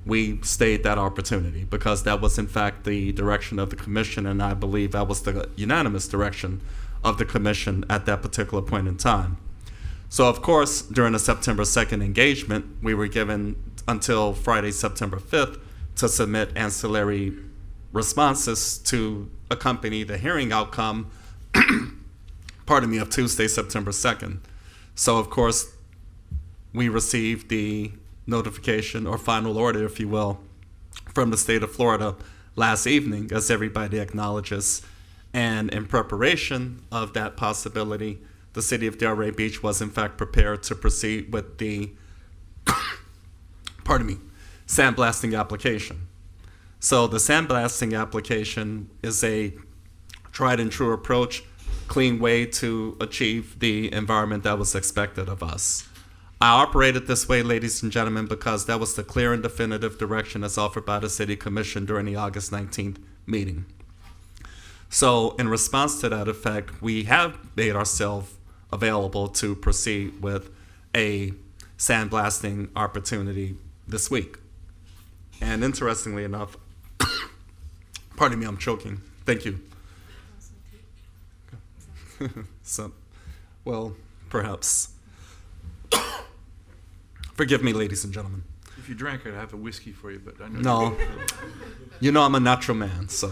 we stayed that opportunity because that was in fact the direction of the commission, and I believe that was the unanimous direction of the commission at that particular point in time. So of course, during the September 2nd engagement, we were given until Friday, September 5th to submit ancillary responses to accompany the hearing outcome of Tuesday, September 2nd. So of course, we received the notification or final order, if you will, from the state of Florida last evening, as everybody acknowledges. And in preparation of that possibility, the city of Delray Beach was in fact prepared to proceed with the sandblasting application. So the sandblasting application is a tried and true approach, clean way to achieve the environment that was expected of us. I operated this way, ladies and gentlemen, because that was the clear and definitive direction as offered by the City Commission during the August 19th meeting. So in response to that effect, we have made ourselves available to proceed with a sandblasting opportunity this week. And interestingly enough, pardon me, I'm choking. Thank you. So, well, perhaps. Forgive me, ladies and gentlemen. If you drank, I'd have a whiskey for you, but I know. No, you know I'm a natural man, so.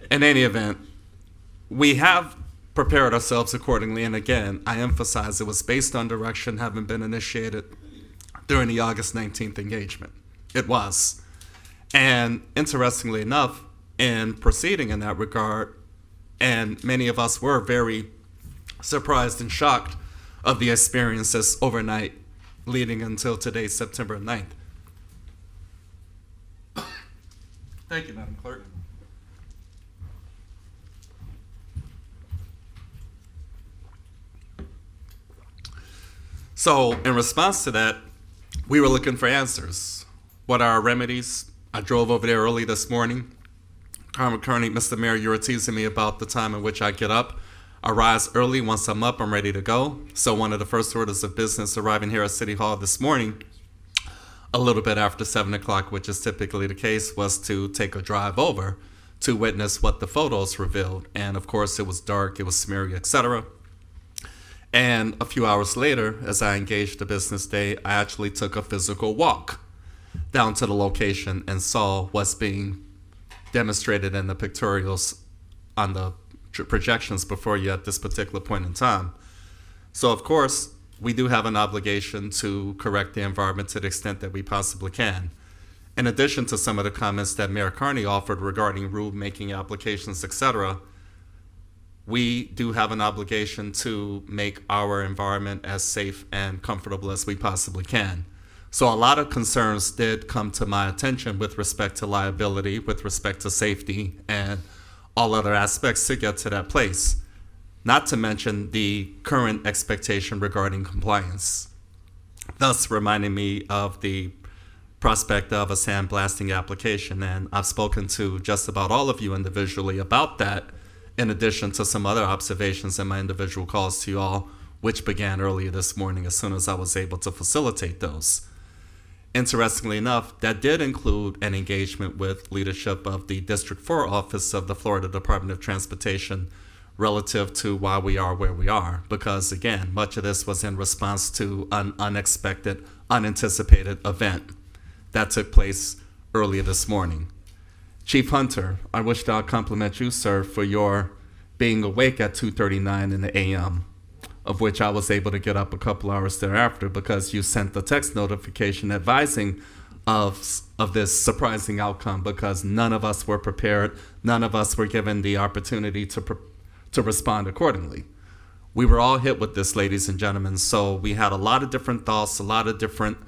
In any event, we have prepared ourselves accordingly, and again, I emphasize it was based on direction having been initiated during the August 19th engagement. It was. And interestingly enough, in proceeding in that regard, and many of us were very surprised and shocked of the experiences overnight leading until today, September 9th. Thank you, Madam Clerk. So, in response to that, we were looking for answers. What are our remedies? I drove over there early this morning. Carmen Kearney, Mr. Mayor, you were teasing me about the time in which I get up. I rise early. Once I'm up, I'm ready to go. So one of the first orders of business arriving here at City Hall this morning, a little bit after 7 o'clock, which is typically the case, was to take a drive over to witness what the photos revealed. And of course, it was dark, it was smeary, etc. And a few hours later, as I engaged the business day, I actually took a physical walk down to the location and saw what's being demonstrated in the pictorials on the projections before you at this particular point in time. So, of course, we do have an obligation to correct the environment to the extent that we possibly can. In addition to some of the comments that Mayor Kearney offered regarding rulemaking applications, etc., we do have an obligation to make our environment as safe and comfortable as we possibly can. So a lot of concerns did come to my attention with respect to liability, with respect to safety, and all other aspects to get to that place. Not to mention the current expectation regarding compliance. Thus reminding me of the prospect of a sandblasting application. And I've spoken to just about all of you individually about that, in addition to some other observations in my individual calls to you all, which began earlier this morning as soon as I was able to facilitate those. Interestingly enough, that did include an engagement with leadership of the District 4 office of the Florida Department of Transportation relative to why we are where we are. Because again, much of this was in response to an unexpected, unanticipated event that took place earlier this morning. Chief Hunter, I wish to compliment you, sir, for your being awake at 2:39 in the a.m., of which I was able to get up a couple hours thereafter because you sent the text notification advising of this surprising outcome, because none of us were prepared, none of us were given the opportunity to respond accordingly. We were all hit with this, ladies and gentlemen, so we had a lot of different thoughts, a lot of different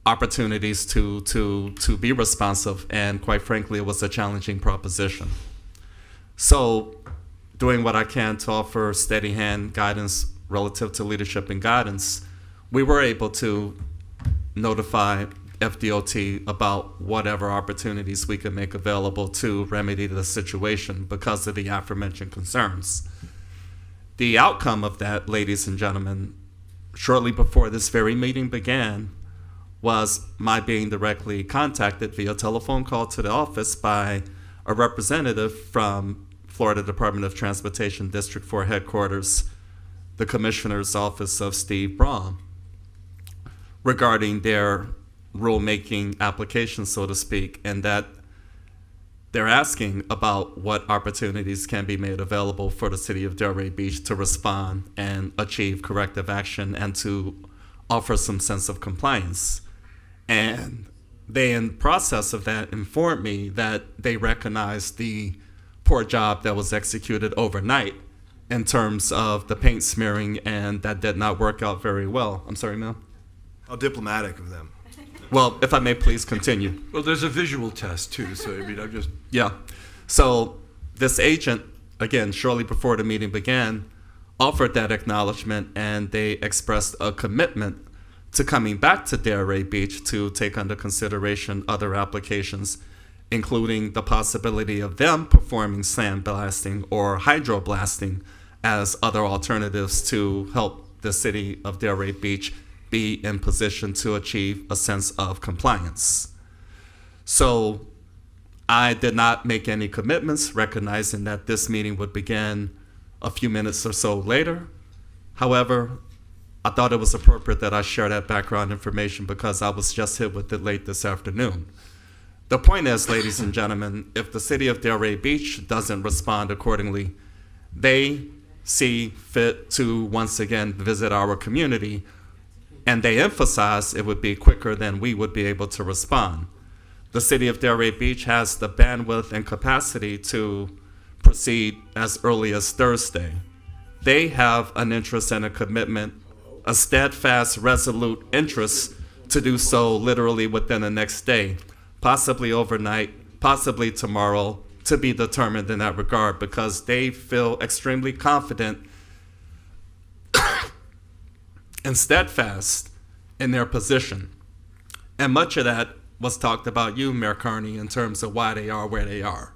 opportunities to be responsive, and quite frankly, it was a challenging proposition. So, doing what I can to offer steady hand guidance relative to leadership and guidance, we were able to notify FDOT about whatever opportunities we could make available to remedy the situation because of the aforementioned concerns. The outcome of that, ladies and gentlemen, shortly before this very meeting began, was my being directly contacted via telephone call to the office by a representative from Florida Department of Transportation District 4 headquarters, the Commissioner's Office of Steve Braun, regarding their rulemaking application, so to speak, and that they're asking about what opportunities can be made available for the city of Delray Beach to respond and achieve corrective action and to offer some sense of compliance. And they, in the process of that, informed me that they recognized the poor job that was executed overnight in terms of the paint smearing, and that did not work out very well. I'm sorry, ma'am? How diplomatic of them. Well, if I may please continue. Well, there's a visual test too, so I mean, I'm just... Yeah. So this agent, again, shortly before the meeting began, offered that acknowledgement, and they expressed a commitment to coming back to Delray Beach to take under consideration other applications, including the possibility of them performing sandblasting or hydroblasting as other alternatives to help the city of Delray Beach be in position to achieve a sense of compliance. So I did not make any commitments, recognizing that this meeting would begin a few minutes or so later. However, I thought it was appropriate that I share that background information because I was just hit with it late this afternoon. The point is, ladies and gentlemen, if the city of Delray Beach doesn't respond accordingly, they see fit to once again visit our community, and they emphasize it would be quicker than we would be able to respond. The city of Delray Beach has the bandwidth and capacity to proceed as early as Thursday. They have an interest and a commitment, a steadfast, resolute interest to do so literally within the next day, possibly overnight, possibly tomorrow, to be determined in that regard, because they feel extremely confident and steadfast in their position. And much of that was talked about you, Mayor Carney, in terms of why they are where they are.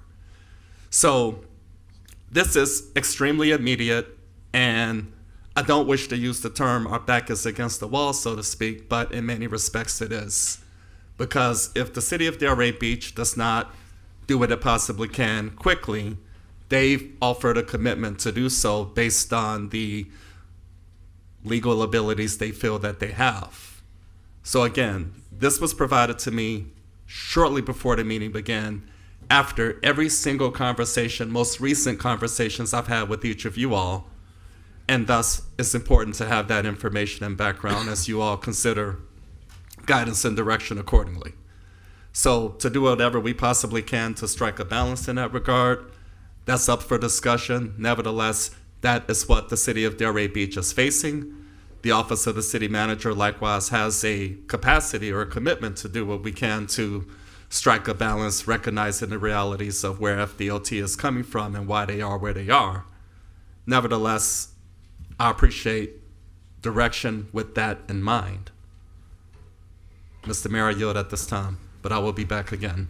So this is extremely immediate, and I don't wish to use the term our back is against the wall, so to speak, but in many respects it is. Because if the city of Delray Beach does not do what it possibly can quickly, they've offered a commitment to do so based on the legal abilities they feel that they have. So again, this was provided to me shortly before the meeting began, after every single conversation, most recent conversations I've had with each of you all, and thus it's important to have that information and background as you all consider guidance and direction accordingly. So to do whatever we possibly can to strike a balance in that regard, that's up for discussion. Nevertheless, that is what the city of Delray Beach is facing. The Office of the City Manager likewise has a capacity or a commitment to do what we can to strike a balance, recognizing the realities of where FDOT is coming from and why they are where they are. Nevertheless, I appreciate direction with that in mind. Mr. Mayor, I yield at this time, but I will be back again.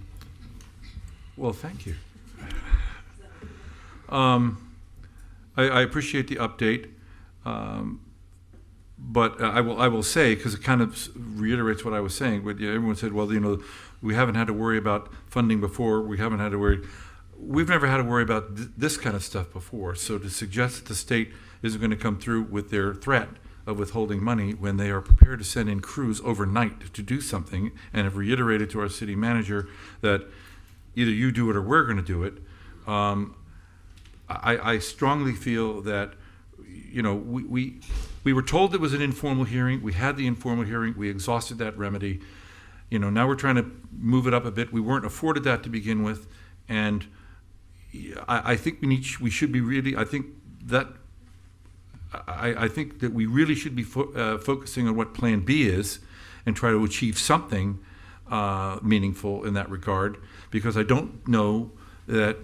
Well, thank you. I appreciate the update, but I will say, because it kind of reiterates what I was saying, but everyone said, well, we haven't had to worry about funding before, we've never had to worry about this kind of stuff before. So to suggest that the state isn't going to come through with their threat of withholding money when they are prepared to send in crews overnight to do something, and have reiterated to our city manager that either you do it or we're going to do it, I strongly feel that we were told it was an informal hearing. We had the informal hearing. We exhausted that remedy. Now we're trying to move it up a bit. We weren't afforded that to begin with, and I think we should be really. I think that we really should be focusing on what Plan B is, and try to achieve something meaningful in that regard. Because I don't know that.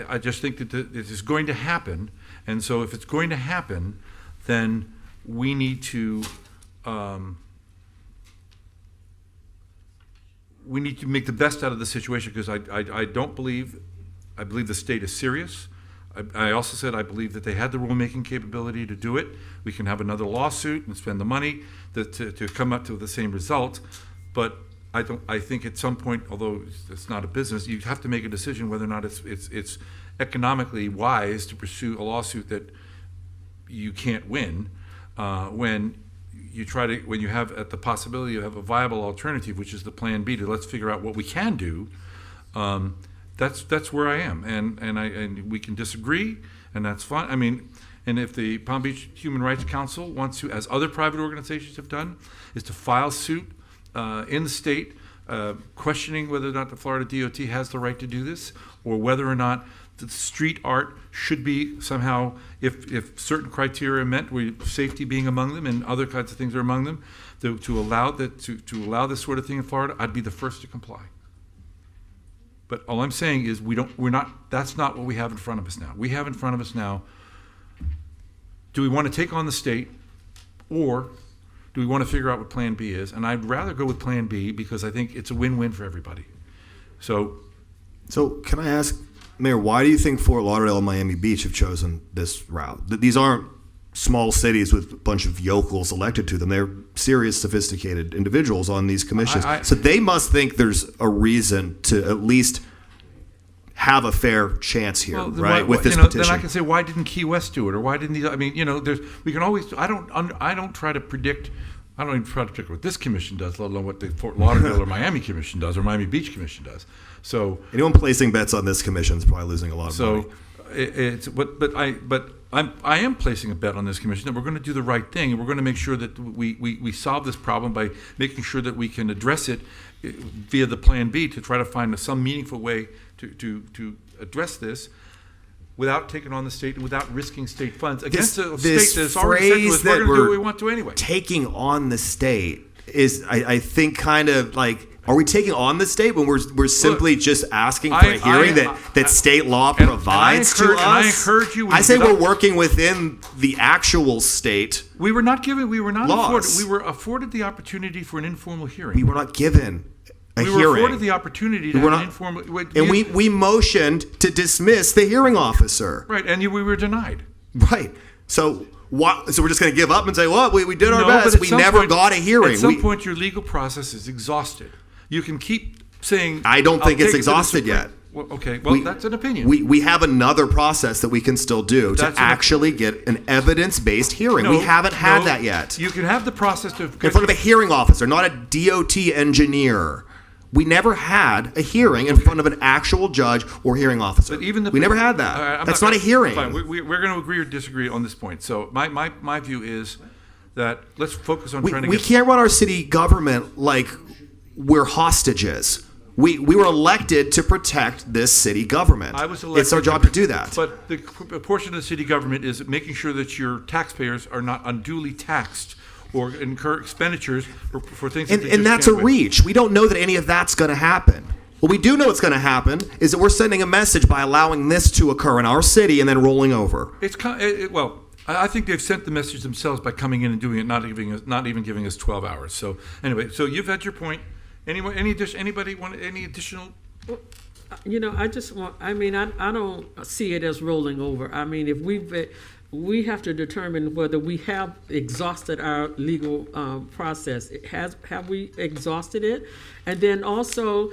I just think that this is going to happen, and so if it's going to happen, then we need to make the best out of the situation, because I believe the state is serious. I also said I believe that they had the rulemaking capability to do it. We can have another lawsuit and spend the money to come up to the same result, but I think at some point, although it's not a business, you have to make a decision whether or not it's economically wise to pursue a lawsuit that you can't win when you have at the possibility of a viable alternative, which is the Plan B, to let's figure out what we can do. That's where I am, and we can disagree, and that's fine. I mean, and if the Palm Beach Human Rights Council wants to, as other private organizations have done, is to file suit in the state, questioning whether or not the Florida DOT has the right to do this, or whether or not the street art should be somehow, if certain criteria met, safety being among them and other kinds of things are among them, to allow this sort of thing in Florida, I'd be the first to comply. But all I'm saying is that's not what we have in front of us now. We have in front of us now, do we want to take on the state, or do we want to figure out what Plan B is? And I'd rather go with Plan B because I think it's a win-win for everybody. So can I ask, Mayor, why do you think Fort Lauderdale and Miami Beach have chosen this route? These aren't small cities with a bunch of yokels elected to them. They're serious, sophisticated individuals on these commissions. So they must think there's a reason to at least have a fair chance here, right? With this petition. Then I can say, why didn't Key West do it, or why didn't these? I mean, we can always. I don't try to predict. I don't even try to predict what this commission does, let alone what the Fort Lauderdale or Miami Commission does, or Miami Beach Commission does. So anyone placing bets on this commission is probably losing a lot of money. I am placing a bet on this commission that we're going to do the right thing, and we're going to make sure that we solve this problem by making sure that we can address it via the Plan B to try to find some meaningful way to address this without taking on the state and without risking state funds against a state that's already said to us, we're going to do what we want to anyway. Taking on the state is, I think, kind of like, are we taking on the state when we're simply just asking for a hearing that state law provides to us? I encourage you. I say we're working within the actual state. We were not afforded. Laws. We were afforded the opportunity for an informal hearing. We were not given a hearing. We were afforded the opportunity to have an informal. And we motioned to dismiss the hearing officer. Right, and we were denied. Right. So what? So we're just going to give up and say, well, we did our best. We never got a hearing. At some point, your legal process is exhausted. You can keep saying. I don't think it's exhausted yet. Well, okay, well, that's an opinion. We have another process that we can still do to actually get an evidence-based hearing. We haven't had that yet. You can have the process in front of a hearing officer, not a DOT engineer. We never had a hearing in front of an actual judge or hearing officer. But we never had that. That's not a hearing. Fine. We're going to agree or disagree on this point. So my view is that let's focus on trying to. We can't run our city government like we're hostages. We were elected to protect this city government. I was elected. It's our job to do that. But the portion of the city government is making sure that your taxpayers are not unduly taxed or incur expenditures for things. And that's a reach. We don't know that any of that's going to happen. What we do know what's going to happen is that we're sending a message by allowing this to occur in our city and then rolling over. I think they've sent the message themselves by coming in and doing it, not even giving us 12 hours. So anyway, so you've had your point. Anybody want any additional? I just want. I mean, I don't see it as rolling over. I mean, if we have to determine whether we have exhausted our legal process. Have we exhausted it? And then also,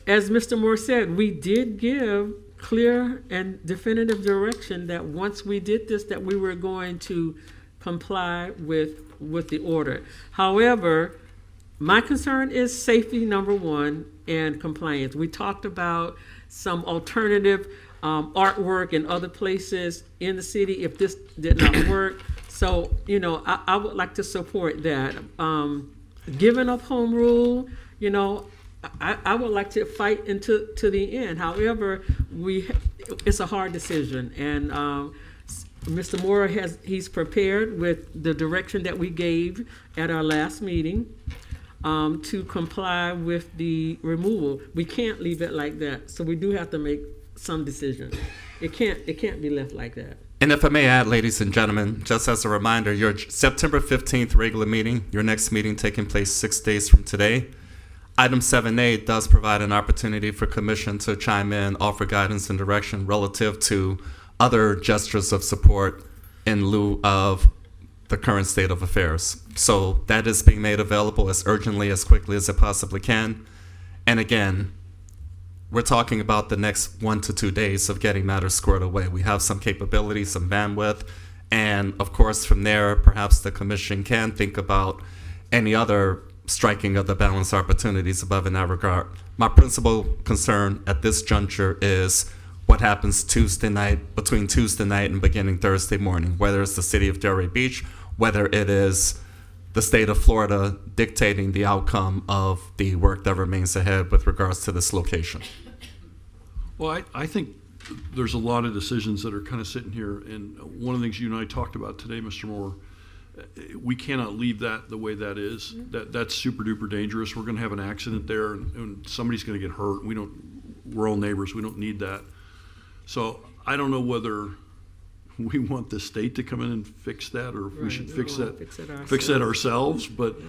as Mr. Moore said, we did give clear and definitive direction that once we did this, that we were going to comply with the order. However, my concern is safety, number one, and compliance. We talked about some alternative artwork in other places in the city if this did not work. So, I would like to support that. Giving up home rule, I would like to fight to the end. However, it's a hard decision, and Mr. Moore he's prepared with the direction that we gave at our last meeting to comply with the removal. We can't leave it like that, so we do have to make some decision. It can't be left like that. And if I may add, ladies and gentlemen, just as a reminder, your September 15th regular meeting, your next meeting taking place 6 days from today. Item 7A does provide an opportunity for commission to chime in, offer guidance and direction relative to other gestures of support in lieu of the current state of affairs. So that is being made available as urgently, as quickly as it possibly can. And again, we're talking about the next 1 to 2 days of getting matters squared away. We have some capability, some bandwidth, and of course from there, perhaps the commission can think about any other striking of the balance opportunities above in that regard. My principal concern at this juncture is what happens between Tuesday night and beginning Thursday morning, whether it's the city of Delray Beach, whether it is the state of Florida dictating the outcome of the work that remains ahead with regards to this location. Well, I think there's a lot of decisions that are kind of sitting here, and one of the things you and I talked about today, Mr. Moore, we cannot leave that the way that is. That's super duper dangerous. We're going to have an accident there, and somebody's going to get hurt. We're we're all neighbors. We don't need that. So I don't know whether we want the state to come in and fix that, or if we Right, should we fix wanna that, fix it ourselves. But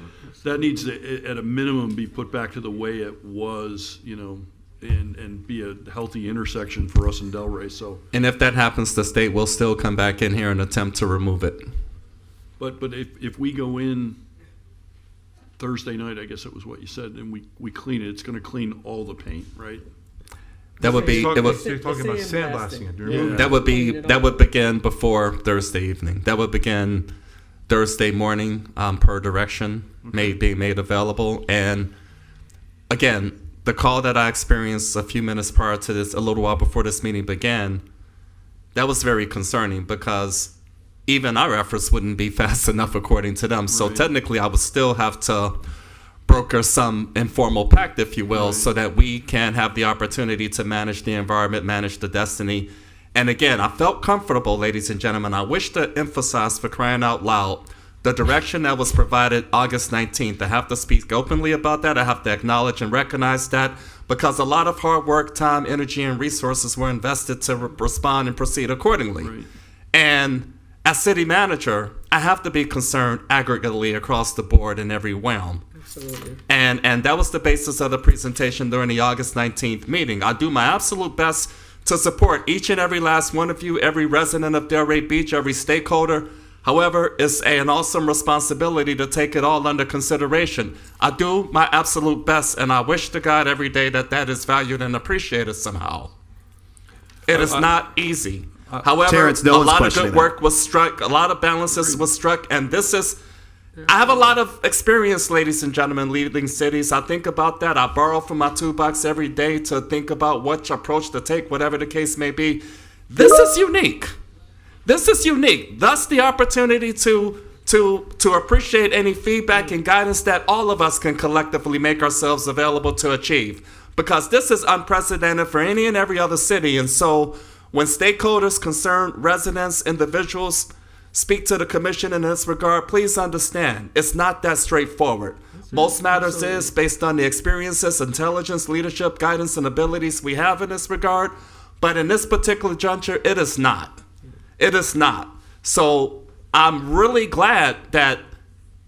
that needs to, at a minimum, be put back to the way it was, you know, and be a healthy intersection for us in Delray. So, And if that happens, the state will still come back in here and attempt to remove it. but if we go in Thursday night, I guess it was what you said, and we clean it, it's going to clean all the paint, right? That would be, that would, You're talking about sandblasting it. Remove it. that would be, that would begin before Thursday evening. That would begin Thursday morning, per direction being made available. And again, the call that I experienced a few minutes prior to this, a little while before this meeting began, that was very concerning, because even our efforts wouldn't be fast enough according to them. So Right. technically, I would still have to broker some informal pact, if you will, Right. so that we can have the opportunity to manage the environment, manage the destiny. And again, I felt comfortable, ladies and gentlemen. I wish to emphasize, for crying out loud, the direction that was provided August 19th. I have to speak openly about that. I have to acknowledge and recognize that, because a lot of hard work, time, energy, and resources were invested to respond and proceed accordingly. Right. And as city manager, I have to be concerned aggregately across the board in every realm. Absolutely. And that was the basis of the presentation during the August 19th meeting. I do my absolute best to support each and every last one of you, every resident of Delray Beach, every stakeholder. However, it's an awesome responsibility to take it all under consideration. I do my absolute best, and I wish to God every day that that is valued and appreciated somehow. It is not easy. However, Terrence, no a one's lot of questioning good that. work was struck, a lot of balances was struck, and this is, I have a lot of experience, ladies and gentlemen, leading cities. I think about that. I borrow from my toolbox every day to think about what approach to take, whatever the case may be. This is unique. This is unique. Thus, the opportunity to appreciate any feedback and guidance that all of us can collectively make ourselves available to achieve. Because this is unprecedented for any and every other city. And so when stakeholders, concerned residents, individuals speak to the commission in this regard, please understand, it's not that straightforward. Most matters is based on the experiences, intelligence, leadership, guidance, and abilities we have in this regard. But in this particular juncture, it is not. It is not. So I'm really glad that,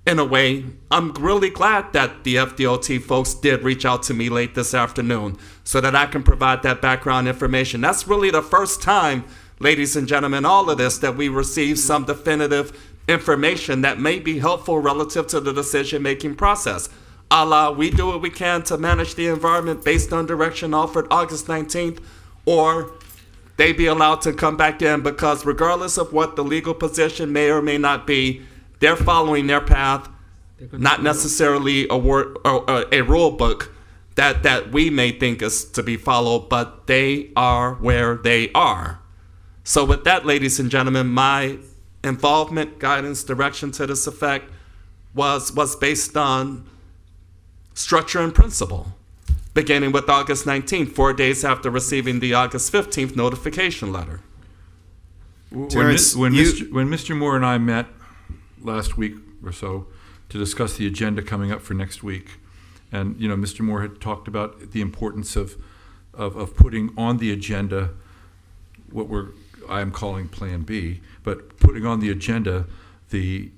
in a way, I'm really glad that the FDOT folks did reach out to me late this afternoon so that I can provide that background information. That's really the first time, ladies and gentlemen, all of this, that we received some definitive information that may be helpful relative to the decision-making process. A la, we do what we can to manage the environment based on direction offered August 19th, or they be allowed to come back in, because regardless of what the legal position may or may not be, they're following their path, not necessarily a rule book that we may think is to be followed, but they are where they are. So with that, ladies and gentlemen, my involvement, guidance, direction to this effect was based on structure and principle, beginning with August 19th, 4 days after receiving the August 15th notification letter. Terrence, when you- Mr. Moore and I met last week or so to discuss the agenda coming up for next week, and Mr. Moore had talked about the importance of putting on the agenda what I am calling Plan B, but putting on the agenda the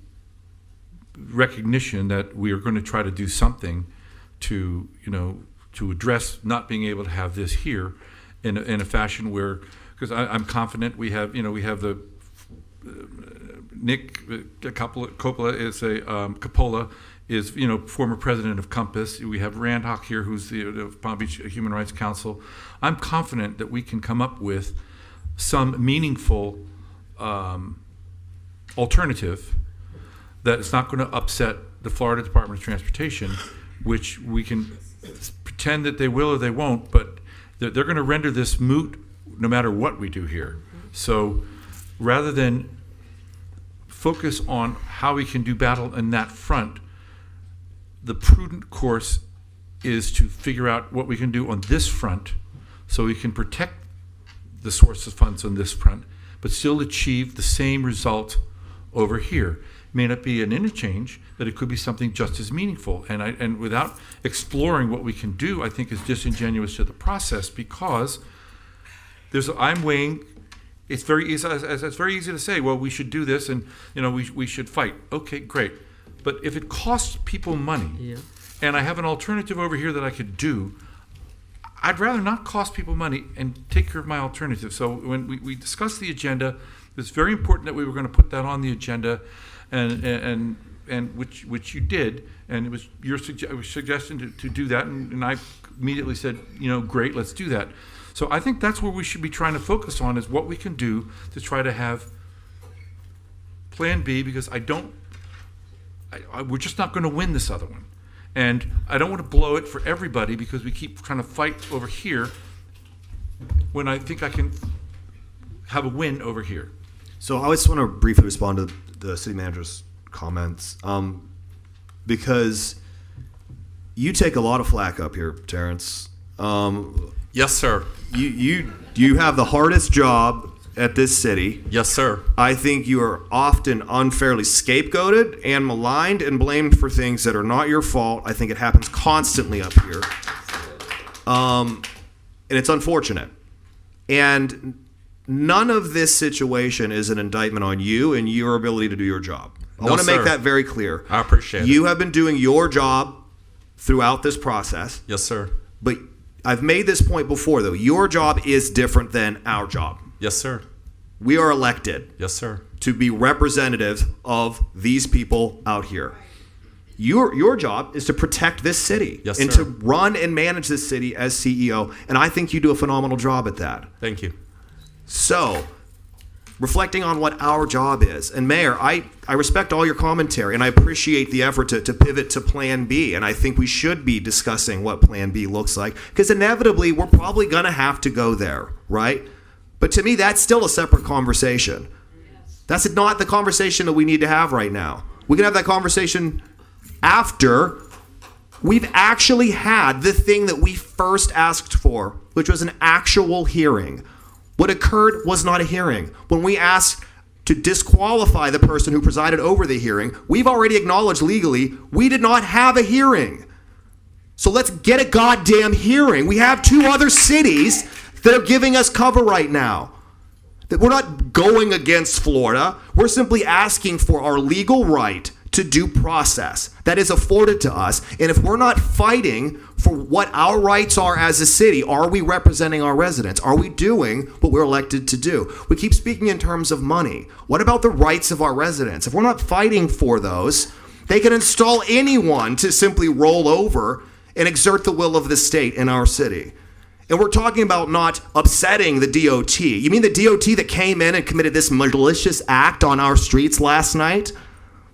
recognition that we are going to try to do something to address not being able to have this here in a fashion where, because I'm confident we have the Nick Coppola is former president of Compass. We have Rand Hock here, who's the Palm Beach Human Rights Council. I'm confident that we can come up with some meaningful alternative that is not going to upset the Florida Department of Transportation, which we can pretend that they will or they won't, but they're going to render this moot no matter what we do here. So rather than focus on how we can do battle in that front, the prudent course is to figure out what we can do on this front so we can protect the source of funds on this front, but still achieve the same result over here. May not be an interchange, but it could be something just as meaningful. And without exploring what we can do, I think is disingenuous to the process, because I'm weighing. It's very easy. It's very easy to say, well, we should do this, and we should fight. Okay, great. But if it costs people money, and I have an alternative over here that I could do, I'd rather not cost people money and take care of my alternative. So when we discussed the agenda, it's very important that we were going to put that on the agenda, and which you did, and it was your suggestion to do that, and I immediately said, great, let's do that. So I think that's where we should be trying to focus on, is what we can do to try to have Plan B, because we're just not going to win this other one. And I don't want to blow it for everybody, because we keep trying to fight over here when I think I can have a win over here. So I just want to briefly respond to the city manager's comments, because you take a lot of flack up here, Terrence. Yes, sir. You have the hardest job at this city. Yes, sir. I think you are often unfairly scapegoated and maligned and blamed for things that are not your fault. I think it happens constantly up here. And it's unfortunate. And none of this situation is an indictment on you and your ability to do your job. I want to make that very clear. I appreciate it. You have been doing your job throughout this process. Yes, sir. But I've made this point before, though. Your job is different than our job. Yes, sir. We are elected. Yes, sir. To be representatives of these people out here. Your job is to protect this city. Yes, and sir. to run and manage this city as CEO. And I think you do a phenomenal job at that. Thank you. So, reflecting on what our job is, and Mayor, I respect all your commentary, and I appreciate the effort to pivot to Plan B, and I think we should be discussing what Plan B looks like, because inevitably we're probably going to have to go there, right? But to me, that's still a separate conversation. That's not the conversation that we need to have right now. We can have that conversation after we've actually had the thing that we first asked for, which was an actual hearing. What occurred was not a hearing. When we asked to disqualify the person who presided over the hearing, we've already acknowledged legally we did not have a hearing. So let's get a goddamn hearing. We have 2 other cities that are giving us cover right now. That we're not going against Florida. We're simply asking for our legal right to due process that is afforded to us. And if we're not fighting for what our rights are as a city, are we representing our residents? Are we doing what we're elected to do? We keep speaking in terms of money. What about the rights of our residents? If we're not fighting for those, they can install anyone to simply roll over and exert the will of the state in our city. And we're talking about not upsetting the DOT. You mean the DOT that came in and committed this malicious act on our streets last night?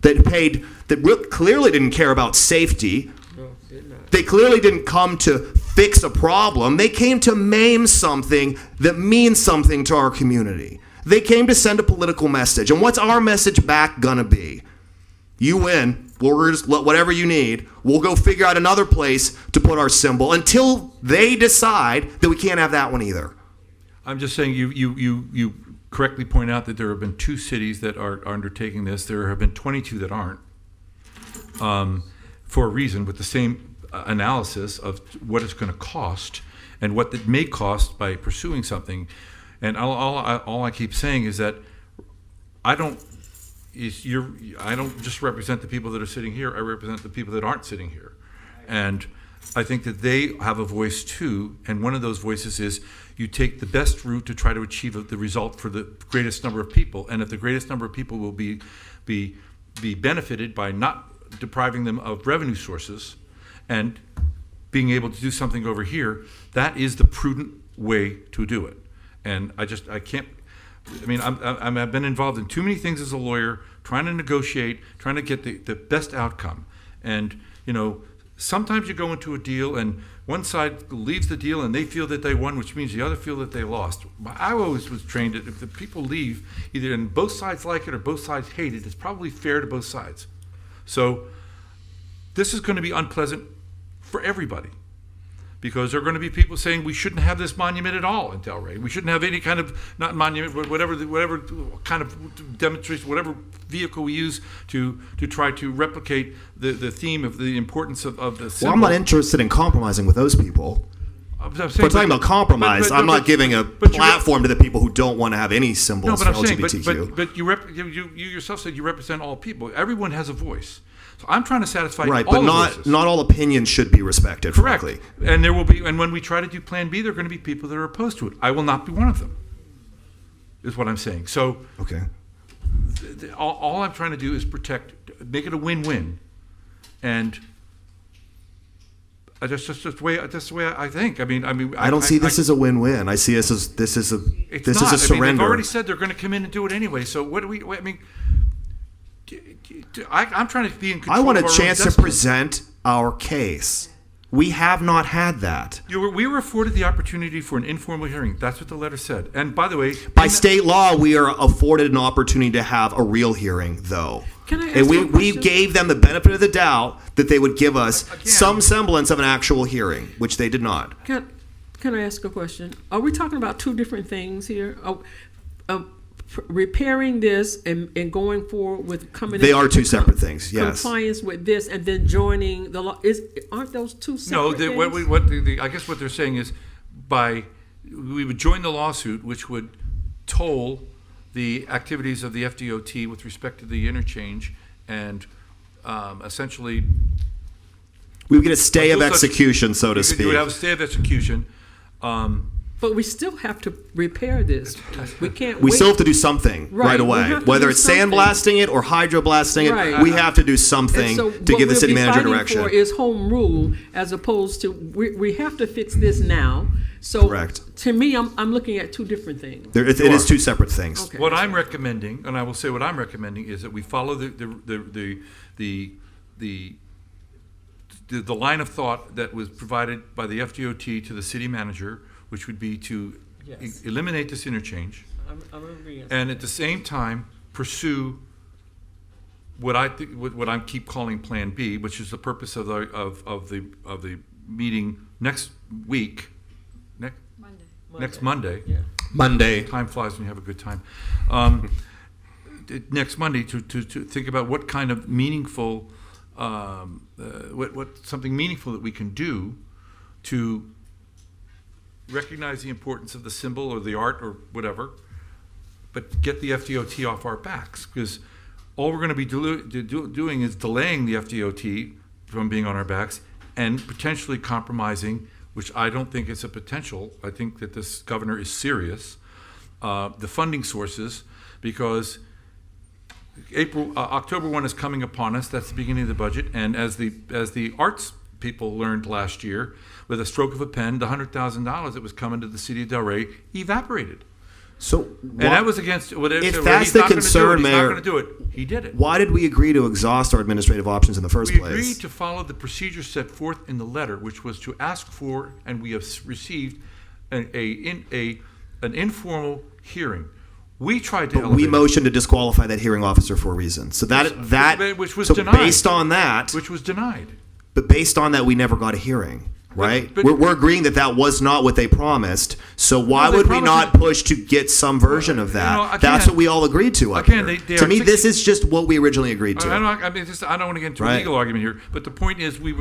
That clearly didn't care about safety. No, did not. They clearly didn't come to fix a problem. They came to maim something that means something to our community. They came to send a political message. And what's our message back gonna be? You win. We'll just whatever you need. We'll go figure out another place to put our symbol until they decide that we can't have that one either. I'm just saying you correctly point out that there have been 2 cities that are undertaking this. There have been 22 that aren't, for a reason, with the same analysis of what it's going to cost and what it may cost by pursuing something. And all I keep saying is that I don't just represent the people that are sitting here. I represent the people that aren't sitting here, and I think that they have a voice too. And one of those voices is you take the best route to try to achieve the result for the greatest number of people. And if the greatest number of people will be benefited by not depriving them of revenue sources and being able to do something over here, that is the prudent way to do it. And I can't. I mean, I've been involved in too many things as a lawyer, trying to negotiate, trying to get the best outcome. And, sometimes you go into a deal and one side leaves the deal and they feel that they won, which means the other feel that they lost. I always was trained that if the people leave, either and both sides like it or both sides hate it, it's probably fair to both sides. So this is going to be unpleasant for everybody. Because there are going to be people saying we shouldn't have this monument at all in Delray. We shouldn't have any kind of, not monument, but whatever kind of demonstration, whatever vehicle we use to try to replicate the theme of the importance of the symbol. Well, I'm not interested in compromising with those people. I'm saying, We're talking about compromise. I'm not giving a platform to the people who don't want to have any No, symbols but for I'm saying, LGBTQ. but you yourself said you represent all people. Everyone has a voice. So I'm trying to satisfy Right, all but the not voices. not all opinions should be respected. Correct. Frankly. And there will be, and when we try to do Plan B, there are going to be people that are opposed to it. I will not be one of them. Is what I'm saying. So Okay. all I'm trying to do is protect, make it a win-win, and that's just the way I think. I mean, I don't see this as a win-win. I see this as it's this not. is a I mean, surrender. they've already said they're going to come in and do it anyway. So what do we? I mean, I'm trying to be in control. I want a of our own chance to destiny. present our case. We have not had that. We were afforded the opportunity for an informal hearing. That's what the letter said. And by the way, By state law, we are afforded an opportunity to have a real hearing, though. Can I ask And you a we question? gave them the benefit of the doubt that they would give us some semblance of an actual hearing, which they did not. Can I ask a question? Are we talking about two different things here? Repairing this and going forward with coming. They into are two separate things, yes. Compliance with this and then joining the law aren't those two separate things? I guess what they're saying is, we would join the lawsuit, which would toll the activities of the FDOT with respect to the interchange, and essentially We would get a stay of execution, so to speak. You would have a stay of execution. But we still have to repair this. We can't. We wait. still have to do something Right, right we away. have to Whether do it's something. sandblasting it or hydroblasting it, Right. we have to do And something so to what give the we'll city be manager fighting direction. for is home rule as opposed to we have to fix this now. So Correct. to me, I'm looking at two different things. It is two separate things. Okay. What I'm recommending, and I will say what I'm recommending, is that we follow the line of thought that was provided by the FDOT to the city manager, which would be to Yes. eliminate this interchange, I'm agreeing. and at the same time pursue what I keep calling Plan B, which is the purpose of the meeting next week, next Monday. Yeah. Monday. Time flies when you have a good time. Next Monday to think about what kind of meaningful, something meaningful that we can do to recognize the importance of the symbol or the art or whatever, but get the FDOT off our backs, because all we're going to be doing is delaying the FDOT from being on our backs and potentially compromising, which I don't think is a potential. I think that this governor is serious. The funding sources, because October 1 is coming upon us. That's the beginning of the budget, and as the arts people learned last year, with a stroke of a pen, the $100,000 that was coming to the city of Delray evaporated. So, And that was against whatever. If that's the concern, he's Mayor, not going to do it. He did it. why did we agree to exhaust our administrative options in the first We place? agreed to follow the procedure set forth in the letter, which was to ask for, and we have received, an informal hearing. We tried to But elevate we it, motioned to disqualify that hearing officer for a reason. So which was so denied. based on that, which was denied. but based on that, we never got a hearing, right? but- we're agreeing that was not what they promised. So why they would we promised not it. push to get some version of that? again- That's what we all agreed to up again, here. they To are me, six- this is just what we originally agreed to. I don't want to get into a Right. legal argument here, but the point is we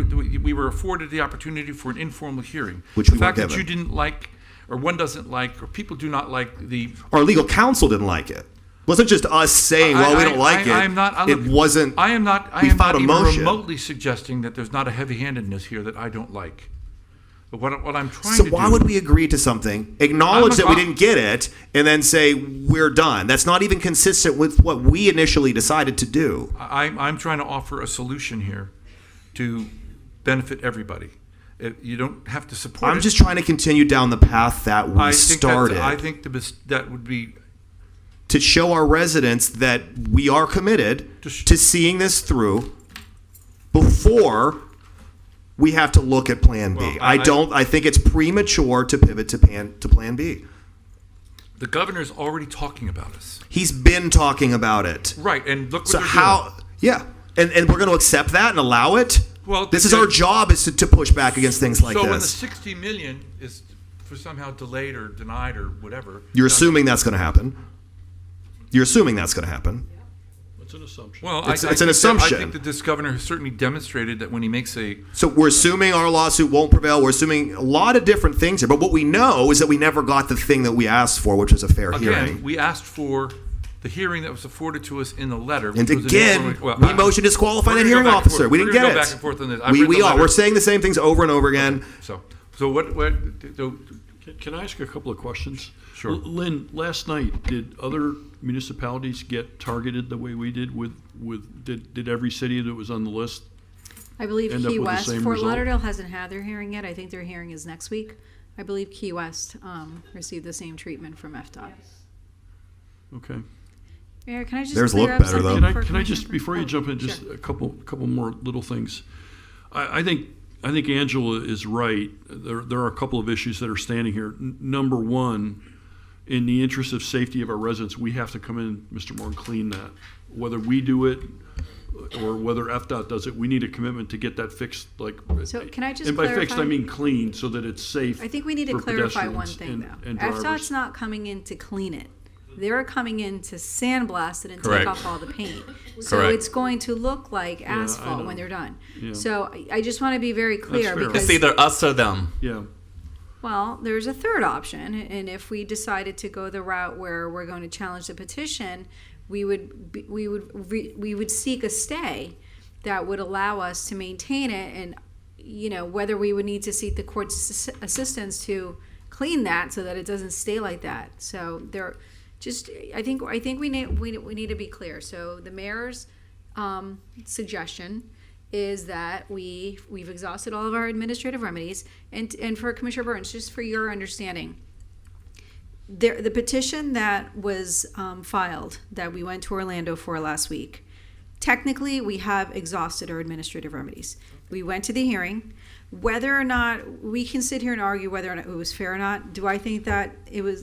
were afforded the opportunity for an informal hearing. Which the we fact weren't that you given. didn't like, or one doesn't like, or people do not like the. Our legal counsel didn't like it. It wasn't just us saying, "Well, we don't like it." I am not. It wasn't. I am not. I we am filed not a even motion. remotely suggesting that there's not a heavy-handedness here that I don't like. But what I'm trying So to why do. would we agree to something, acknowledge I'm that we not- didn't get it, and then say we're done? That's not even consistent with what we initially decided to do. I'm trying to offer a solution here to benefit everybody. You don't have to support. I'm it. just trying to continue down the path that we started. I think that would be. To show our residents that we are committed to seeing this through before we have to look at Plan B. Well, I think it's premature to pivot to Plan B. The governor's already talking about us. He's been talking about it. Right, and look what So they're how? doing. Yeah, and we're going to accept that and allow it. Well, This is our job, is to push back against things like so when the this. 60 million is for somehow delayed or denied or whatever. You're assuming that's going to happen. You're assuming that's going to happen. It's an assumption. Well, It's I an think assumption. I think that this governor has certainly demonstrated that when he makes a So we're assuming our lawsuit won't prevail. We're assuming a lot of different things here. But what we know is that we never got the thing that we asked for, which was a fair again, hearing. we asked for the hearing that was afforded to us in the letter. And which was an again, informal- we motion to disqualify we're that gonna go hearing back and officer. forth. We didn't We're get gonna it. go back and forth on this. I've We read the are. letter. We're saying the same things over and over again. So what so, Can I ask a couple of questions? Sure. Lynn, last night, did other municipalities get targeted the way we did did every city that was on the list? I believe End up Key with the West, same Fort result? Lauderdale hasn't had their hearing yet. I think their hearing is next week. I believe Key West received the same treatment from FDOT. Okay. Mayor, can I just Theirs clear look up better, though. something Can I for just, Commissioner- before you Oh, jump in, just sure. a couple more little things. I think Angela is right. There are a couple of issues that are standing here. Number one, in the interest of safety of our residents, we have to come in, Mr. Moore, and clean that. Whether we do it or whether FDOT does it, we need a commitment to get that fixed. So can I just and by fixed, clarify? I mean clean, so that it's safe. I think we need to for clarify one pedestrians thing, though. and FDOT's drivers. not coming in to clean it. They're coming in to sandblast it and Correct. take off all the paint. So Correct. it's going to look like I asphalt know. when they're done. Yeah. So I just want to be very clear fair. because It's either us or them. Yeah. well, there's a third option, and if we decided to go the route where we're going to challenge the petition, we would seek a stay that would allow us to maintain it, and whether we would need to seek the court's assistance to clean that so that it doesn't stay like that. So I think we need to be clear. So the mayor's suggestion is that we've exhausted all of our administrative remedies, and for Commissioner Burns, just for your understanding, the petition that was filed that we went to Orlando for last week, technically we have exhausted our administrative remedies. We went to the hearing. Whether or not we can sit here and argue whether or not it was fair or not, do I think that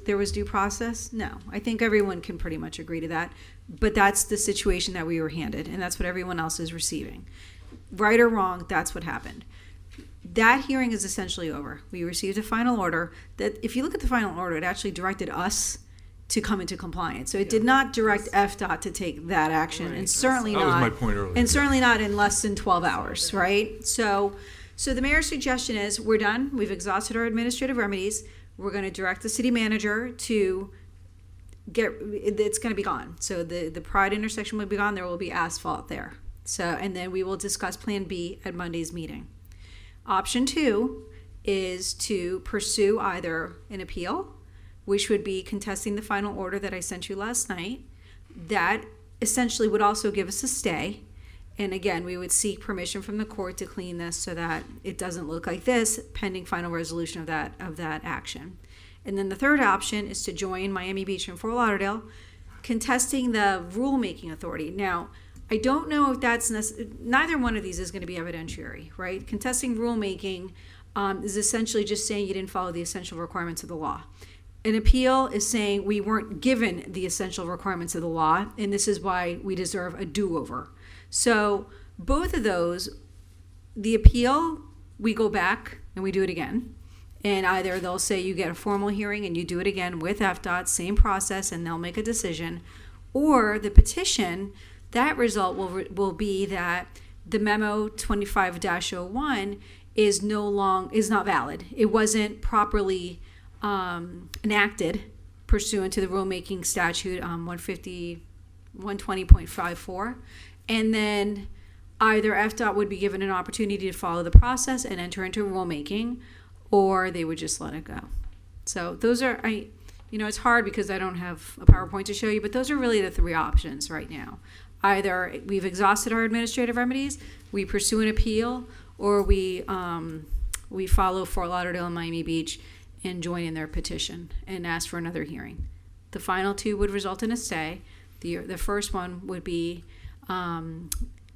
there was due process? No, I think everyone can pretty much agree to that. But that's the situation that we were handed, and that's what everyone else is receiving. Right or wrong, that's what happened. That hearing is essentially over. We received a final order that, if you look at the final order, it actually directed us to come into compliance. So it did not direct FDOT to take that action, and certainly That was not. my point earlier. And certainly not in less than 12 hours, right? So the mayor's suggestion is, we're done. We've exhausted our administrative remedies. We're going to direct the city manager to it's going to be gone. So the Pride intersection will be gone. There will be asphalt there. So, and then we will discuss Plan B at Monday's meeting. Option 2 is to pursue either an appeal, which would be contesting the final order that I sent you last night. That essentially would also give us a stay. And again, we would seek permission from the court to clean this so that it doesn't look like this, pending final resolution of that action. And then the third option is to join Miami Beach and Fort Lauderdale, contesting the rulemaking authority. Now, I don't know if that's neither one of these is going to be evidentiary, right? Contesting rulemaking is essentially just saying you didn't follow the essential requirements of the law. An appeal is saying we weren't given the essential requirements of the law, and this is why we deserve a do-over. So both of those, the appeal, we go back and we do it again. And either they'll say you get a formal hearing and you do it again with FDOT, same process, and they'll make a decision. Or the petition, that result will be that the memo 25-01 is not valid. It wasn't properly enacted pursuant to the rulemaking statute 120.54. And then either FDOT would be given an opportunity to follow the process and enter into rulemaking, or they would just let it go. So those are, it's hard because I don't have a PowerPoint to show you, but those are really the three options right now. Either we've exhausted our administrative remedies, we pursue an appeal, or we follow Fort Lauderdale and Miami Beach and join in their petition and ask for another hearing. The final two would result in a stay. The first one would be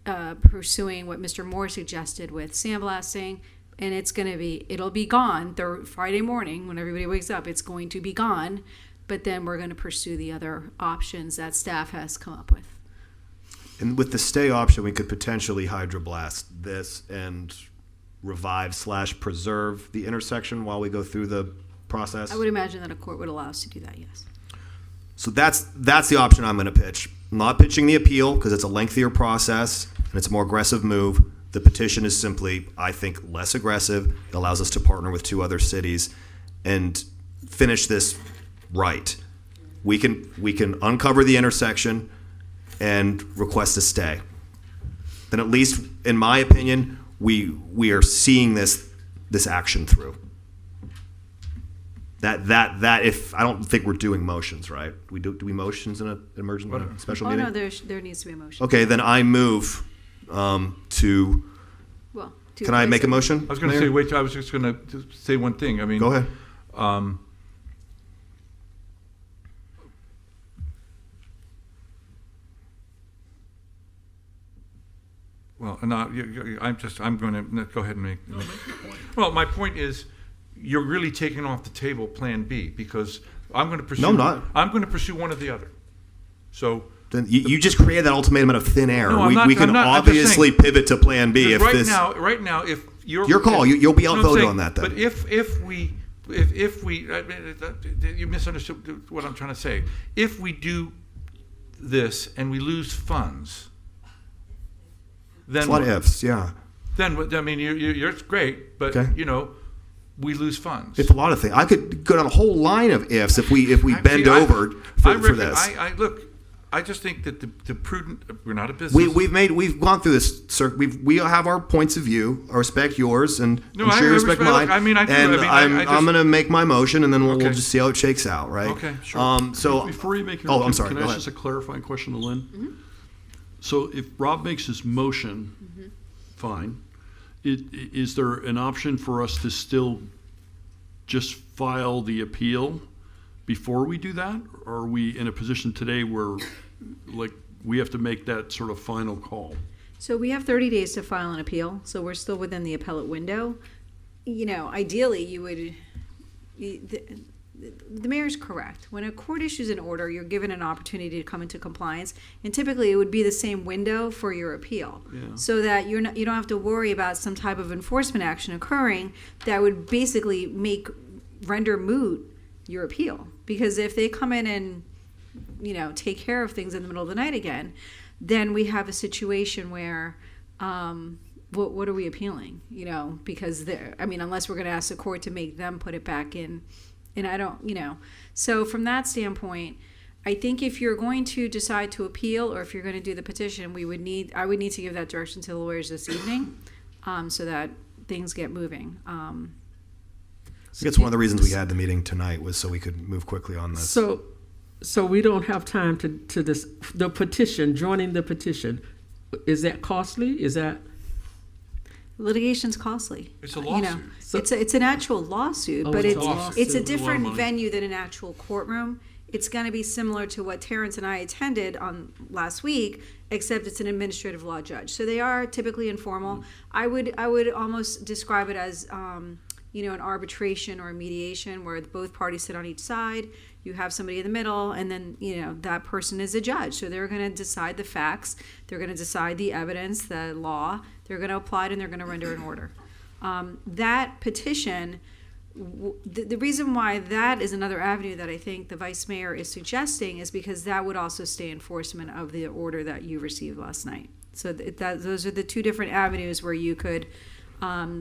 pursuing what Mr. Moore suggested with sandblasting, and it'll be gone Friday morning when everybody wakes up. It's going to be gone, but then we're going to pursue the other options that staff has come up with. And with the stay option, we could potentially hydroblast this and revive/preserve the intersection while we go through the process. I would imagine that a court would allow us to do that, yes. So that's the option I'm going to pitch. I'm not pitching the appeal because it's a lengthier process and it's a more aggressive move. The petition is simply, I think, less aggressive. It allows us to partner with 2 other cities and finish this right. We can uncover the intersection and request a stay. Then at least, in my opinion, we are seeing this action through. That if I don't think we're doing motions, right? Do we motions in an emergent special Oh, meeting? no, there needs to be a motion. Okay, then I move to. Well, Can I make a motion? I was going to say, wait, I was just going to say one thing. I mean, Go ahead. Well, no, I'm going to go ahead and make. Well, my point is, you're really taking off the table Plan B because I'm going to pursue. No, I'm not. I'm going to pursue one or the other. So. Then you just created that ultimatum out of thin air. No, I'm not- we can I'm not- I'm just obviously saying- pivot to Plan B if right this. now, if you're Your call. You'll be No, I'm outvoted saying, on that then. But if we, you misunderstood what I'm trying to say. If we do this and we lose funds, then It's a lot of what? ifs, yeah. Then what? I mean, you're it's great, but Okay. we lose funds. It's a lot of things. I could go down a whole line of ifs if we bend See, over for this. Look, I just think that the prudent. We're not a business. We've gone through this. We have our points of view. I respect yours, and No, I'm I sure you respect respect- mine. look, I mean, I do. And I mean, I just- I'm going to make my motion, and then we'll Okay. just see how it shakes out, right? Okay, sure. So Before you make your, I'm sorry. Can Go I ask ahead. just a clarifying question to Lynn? So if Rob makes his motion, fine. Is there an option for us to still just file the appeal before we do that? Or are we in a position today where, like, we have to make that sort of final call? So we have 30 days to file an appeal, so we're still within the appellate window. Ideally, you would, the mayor's correct. When a court issues an order, you're given an opportunity to come into compliance, and typically it would be the same window for your appeal, so that you don't have to worry about some type of enforcement action occurring that would basically render moot your appeal. Because if they come in and take care of things in the middle of the night again, then we have a situation where what are we appealing? Because unless we're going to ask the court to make them put it back in. And I don't, so from that standpoint, I think if you're going to decide to appeal or if you're going to do the petition, I would need to give that direction to the lawyers this evening, so that things get moving. I think it's one of the reasons we had the meeting tonight was so we could move quickly on this. So we don't have time to this, the petition, joining the petition. Is that costly? Is that? Litigation's costly. It's a lawsuit. It's an actual lawsuit, but it's a it's lawsuit. it's a A lot of different money. venue than an actual courtroom. It's going to be similar to what Terrence and I attended on last week, except it's an administrative law judge. So they are typically informal. I would almost describe it as an arbitration or a mediation where both parties sit on each side. You have somebody in the middle, and then that person is a judge. So they're going to decide the facts. They're going to decide the evidence, the law. They're going to apply it, and they're going to render an order. That petition, the reason why that is another avenue that I think the vice mayor is suggesting is because that would also stay enforcement of the order that you received last night. So those are the two different avenues where you could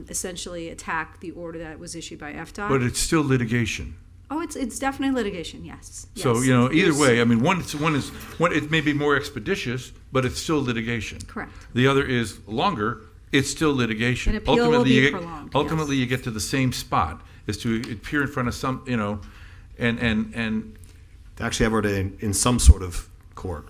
essentially attack the order that was issued by FDOT. But it's still litigation. Oh, it's definitely litigation. Yes. So Yes. either way, I mean, one is it may be more expeditious, but it's still litigation. Correct. The other is longer. It's still litigation. An appeal will be prolonged, ultimately, yes. you get to the same spot, is to appear in front of some, and To actually have it in some sort of court.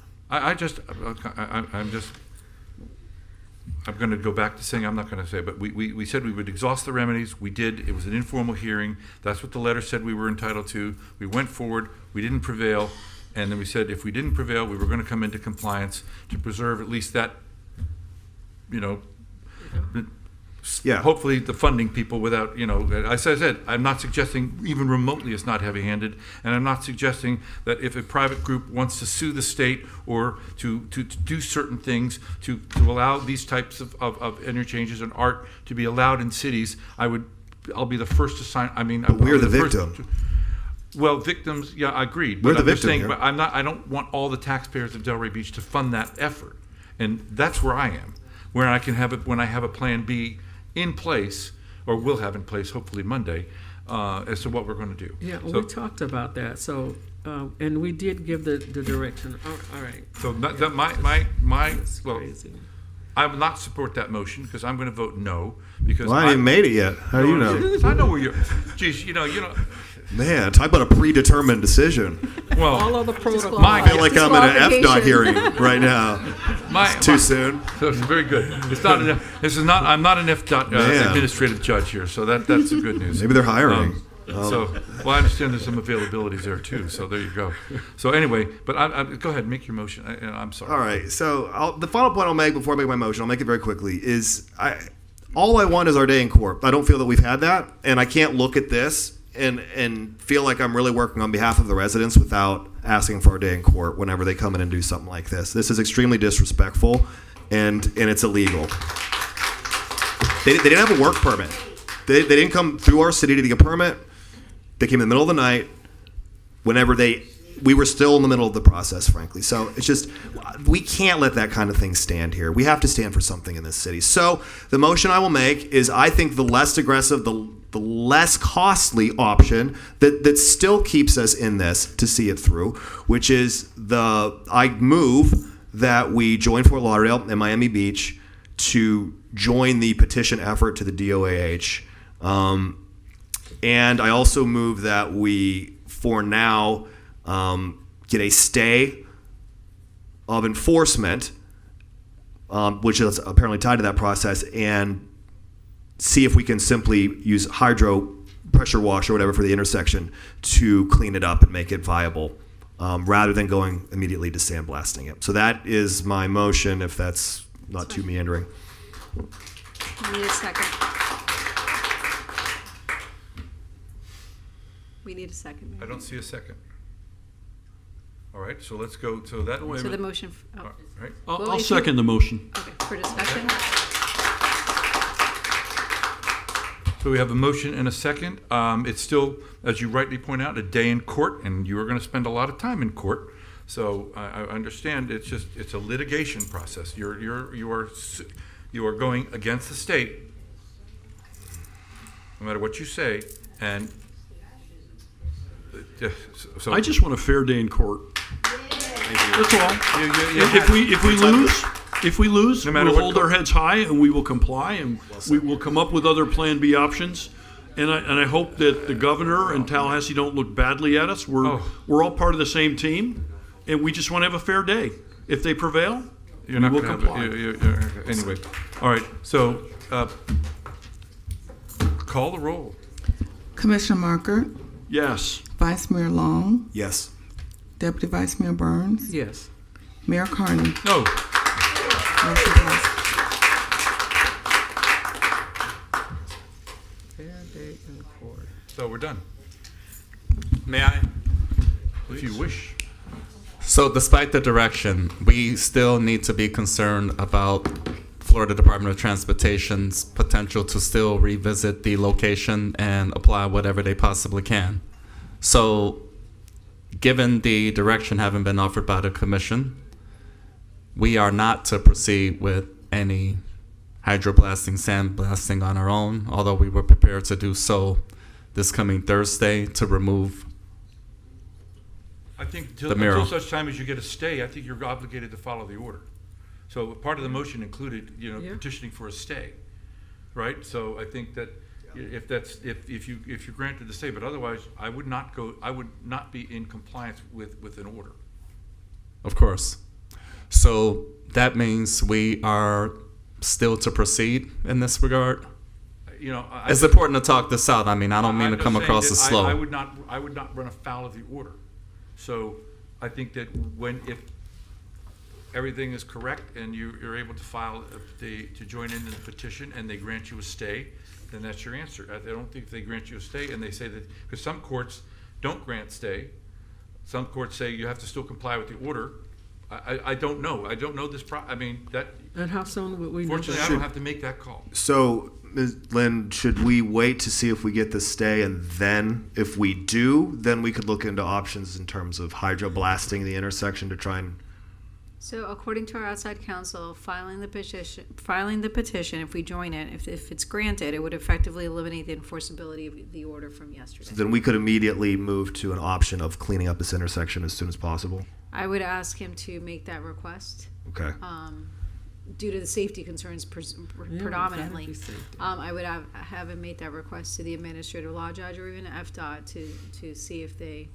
I'm going to go back to saying, I'm not going to say, but we said we would exhaust the remedies. We did. It was an informal hearing. That's what the letter said we were entitled to. We went forward. We didn't prevail. And then we said if we didn't prevail, we were going to come into compliance to preserve at least that, Yeah. hopefully the funding people without, as I said, I'm not suggesting even remotely it's not heavy-handed, and I'm not suggesting that if a private group wants to sue the state or to do certain things to allow these types of interchanges and art to be allowed in cities, I'll be the first to sign. I mean, But we're I'll be the first victim. Well, victims, yeah, I agreed. We're But the I'm just victim saying, here. but I don't want all the taxpayers of Delray Beach to fund that effort. And that's where I am, where I can have it, when I have a plan B in place, or will have in place, hopefully Monday, as to what we're going to do. Yeah, So- we talked about that, so, and we did give the direction. All right. So my That's well, crazy. I will not support that motion because I'm going to vote no because Well, I haven't even made it yet. How do you know? I know where you're. Geez, you know. Man, talk about a predetermined decision. Well, All of the protocols. My- I feel like I'm in an FDOT Disqualification. hearing right now. Too soon. So it's very good. It's not an. This is not. I'm not an FDOT Man. administrative judge here, so that's the good news. Maybe they're hiring. So, well, I understand there's some availabilities there too. So there you go. So anyway, but go ahead, make your motion. I'm sorry. All right. So the final point I'll make before I make my motion, I'll make it very quickly, is all I want is our day in court. I don't feel that we've had that, and I can't look at this and feel like I'm really working on behalf of the residents without asking for our day in court whenever they come in and do something like this. This is extremely disrespectful, and it's illegal. They didn't have a work permit. They didn't come through our city to get a permit. They came in the middle of the night whenever we were still in the middle of the process, frankly. So it's just, we can't let that kind of thing stand here. We have to stand for something in this city. So the motion I will make is, I think the less aggressive, the less costly option that still keeps us in this to see it through, which is I move that we join Fort Lauderdale and Miami Beach to join the petition effort to the DOAH. And I also move that we, for now, get a stay of enforcement, which is apparently tied to that process, and see if we can simply use hydro pressure wash or whatever for the intersection to clean it up and make it viable, rather than going immediately to sandblasting it. So that is my motion, if that's not too meandering. We need a second. We need a second. I don't see a second. All right, so let's go to that. So the motion, All right. Well, I'll if you- second the motion. okay, for discussion. So we have a motion and a second. It's still, as you rightly point out, a day in court, and you are going to spend a lot of time in court. So I understand it's a litigation process. You are going against the state, no matter what you say, and so I just want a fair day in court. That's all. If we lose, No matter we'll what hold our heads high and we will comply, and we will come up with other Plan B options. And I hope that the governor and Tallahassee don't look badly at us. We're all part of the same team, and we just want to have a fair day. If they prevail, You're not we going will to comply. have anyway. All right. So call the roll. Commissioner Marker, Yes. Vice Mayor Long, Yes. Deputy Vice Mayor Burns, Yes. Mayor Carney. No. Motion passes. Fair day in court. So we're done. May I? If you wish. So despite the direction, we still need to be concerned about Florida Department of Transportation's potential to still revisit the location and apply whatever they possibly can. So given the direction having been offered by the commission, we are not to proceed with any hydroblasting, sandblasting on our own, although we were prepared to do so this coming Thursday to remove I think The mural. until such time as you get a stay, I think you're obligated to follow the order. So part of the motion included, Yeah. petitioning for a stay, right? So I think that if you're granted the stay, but otherwise, I would not be in compliance with an order. Of course. So that means we are still to proceed in this regard? It's important to talk this out. I mean, I don't mean to come across as slow. I would not run afoul of the order. So I think that everything is correct and you're able to file, to join in the petition and they grant you a stay, then that's your answer. I don't think if they grant you a stay and they say that, because some courts don't grant stay. Some courts say you have to still comply with the order. I don't know. I don't know this. And how soon would we know? Fortunately, I don't have to make that call. So, Ms. Lynn, should we wait to see if we get the stay, and then if we do, then we could look into options in terms of hydroblasting the intersection to try and... So according to our outside counsel, filing the petition, if we join it, if it's granted, it would effectively eliminate the enforceability of the order from yesterday. So then we could immediately move to an option of cleaning up this intersection as soon as possible? I would ask him to make that request. Okay. Due to the safety concerns predominantly. I would have him make that request to the administrative law judge or even FDOT to see if they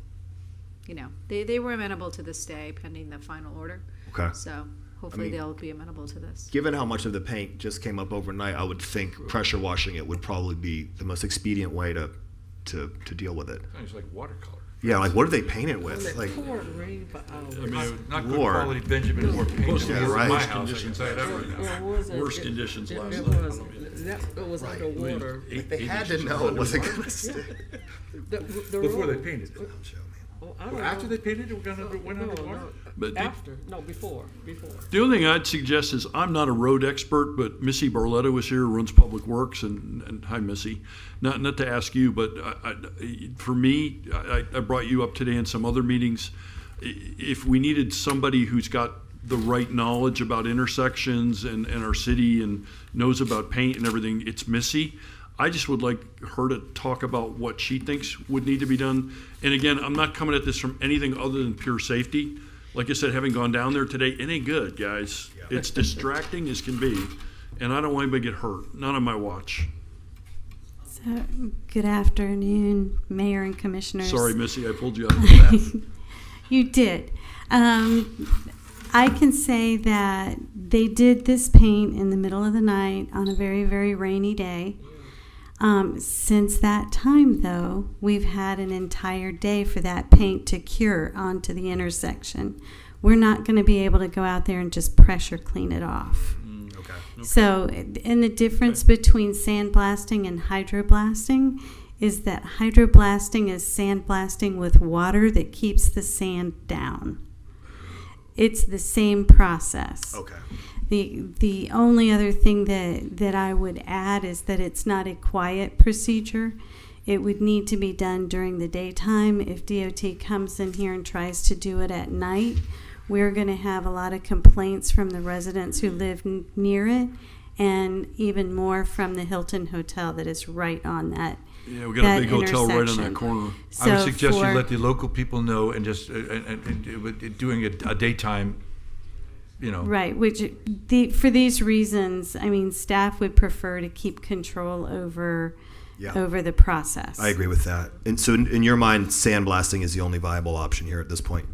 were amenable to the stay pending the final order. Okay. So hopefully they'll be amenable to this. Given how much of the paint just came up overnight, I would think pressure washing it would probably be the most expedient way to deal with it. It's like watercolor. Yeah, like what do they paint it with? Like, Rain for hours. Not good Lord. quality Benjamin Moore paint. Close to Yeah, the right. worst My house, I can conditions. say that right now. Worst conditions last It night. was underwater. they had to know it wasn't going to stick. Before they painted it. I don't After know. they painted it, went underwater? But before. the only thing I'd suggest is, I'm not a road expert, but Missy Barletta was here, runs Public Works, and hi, Missy. Not to ask you, but for me, I brought you up today in some other meetings. If we needed somebody who's got the right knowledge about intersections and our city and knows about paint and everything, it's Missy. I just would like her to talk about what she thinks would need to be done. And again, I'm not coming at this from anything other than pure safety. Like I said, having gone down there today, it ain't good, guys. It's distracting as can be. And I don't want anybody to get hurt. Not on my watch. So, good afternoon, Mayor and Commissioners. Sorry, Missy, I pulled you out of the path. You did. I can say that they did this paint in the middle of the night on a very, very rainy day. Since that time, though, we've had an entire day for that paint to cure onto the intersection. We're not going to be able to go out there and just pressure clean it off. Okay. So, and the difference between sandblasting and hydroblasting is that hydroblasting is sandblasting with water that keeps the sand down. It's the same process. Okay. The only other thing that I would add is that it's not a quiet procedure. It would need to be done during the daytime. If DOT comes in here and tries to do it at night, we're going to have a lot of complaints from the residents who live near it, and even more from the Hilton Hotel that is right on that. Yeah, we got a big hotel right on that intersection. corner. I would So suggest you for- let the local people know and just, and doing a daytime, Right, for these reasons, I mean, staff would prefer to keep control over the process. I agree with that. And so in your mind, sandblasting is the only viable option here at this point?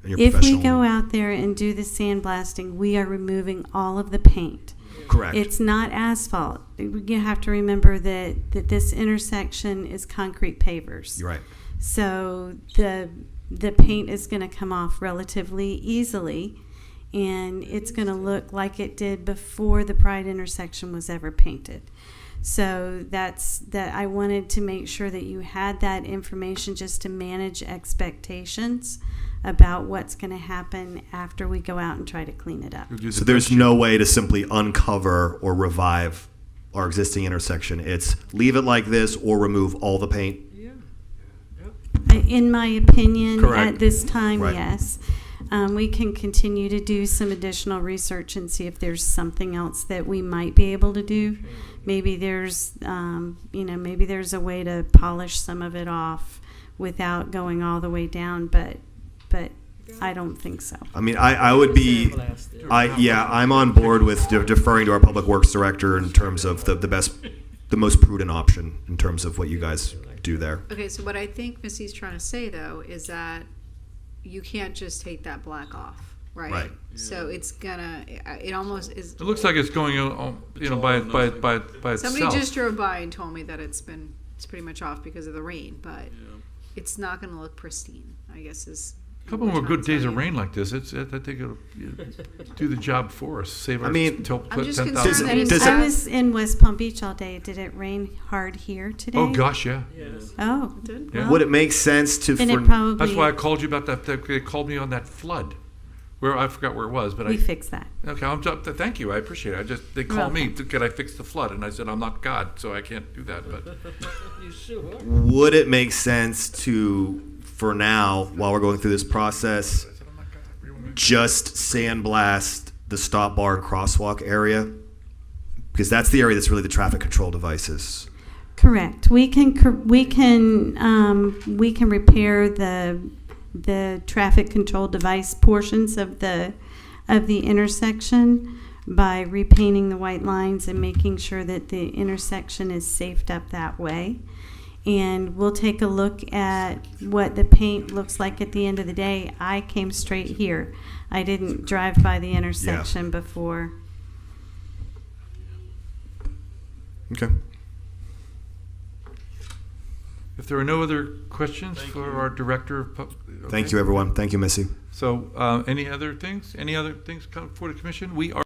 In your If we professional- go out there and do the sandblasting, we are removing all of the paint. Correct. It's not asphalt. You have to remember that this intersection is concrete pavers. You're right. So the paint is going to come off relatively easily, and it's going to look like it did before the Pride intersection was ever painted. So that I wanted to make sure that you had that information just to manage expectations about what's going to happen after we go out and try to clean it up. So there's no way to simply uncover or revive our existing intersection. It's leave it like this or remove all the paint. In my opinion, Correct. at this time, Right. yes. We can continue to do some additional research and see if there's something else that we might be able to do. Maybe there's, maybe there's a way to polish some of it off without going all the way down, but I don't think so. I mean, I would be, I'm on board with deferring to our public works director in terms of the most prudent option in terms of what you guys do there. Okay, so what I think Missy's trying to say though is that you can't just take that black off, right? Right. So it's gonna, it almost is. It looks like it's going, by itself. Somebody just drove by and told me that it's pretty much off because of the rain, but it's not gonna look pristine, I guess is A couple more good days of rain like this, I think it'll do the job for us, save I us mean, I'm just 10,000. concerned that it's Does I it- was in West Palm Beach all day. Did it rain hard here today? Oh, gosh, yeah. Oh, Yeah. Would it make sense to? then for- it probably. That's why I called you about that. They called me on that flood. Where I forgot where it was, but we fixed that. okay. Thank you. I appreciate it. They You're called me. welcome. Can I fix the flood? And I said I'm not God, so I can't do that. But Would it make sense to, for now, while we're going through this process, just sandblast the stop bar crosswalk area? Because that's the area that's really the traffic control devices. Correct. We can repair the traffic control device portions of the intersection by repainting the white lines and making sure that the intersection is safed up that way. And we'll take a look at what the paint looks like at the end of the day. I came straight here. I didn't drive by the intersection before. Okay. if there are no other questions for our director of Thank you, everyone. Thank you, Missy. So, any other things? Any other things come for the commission? We are.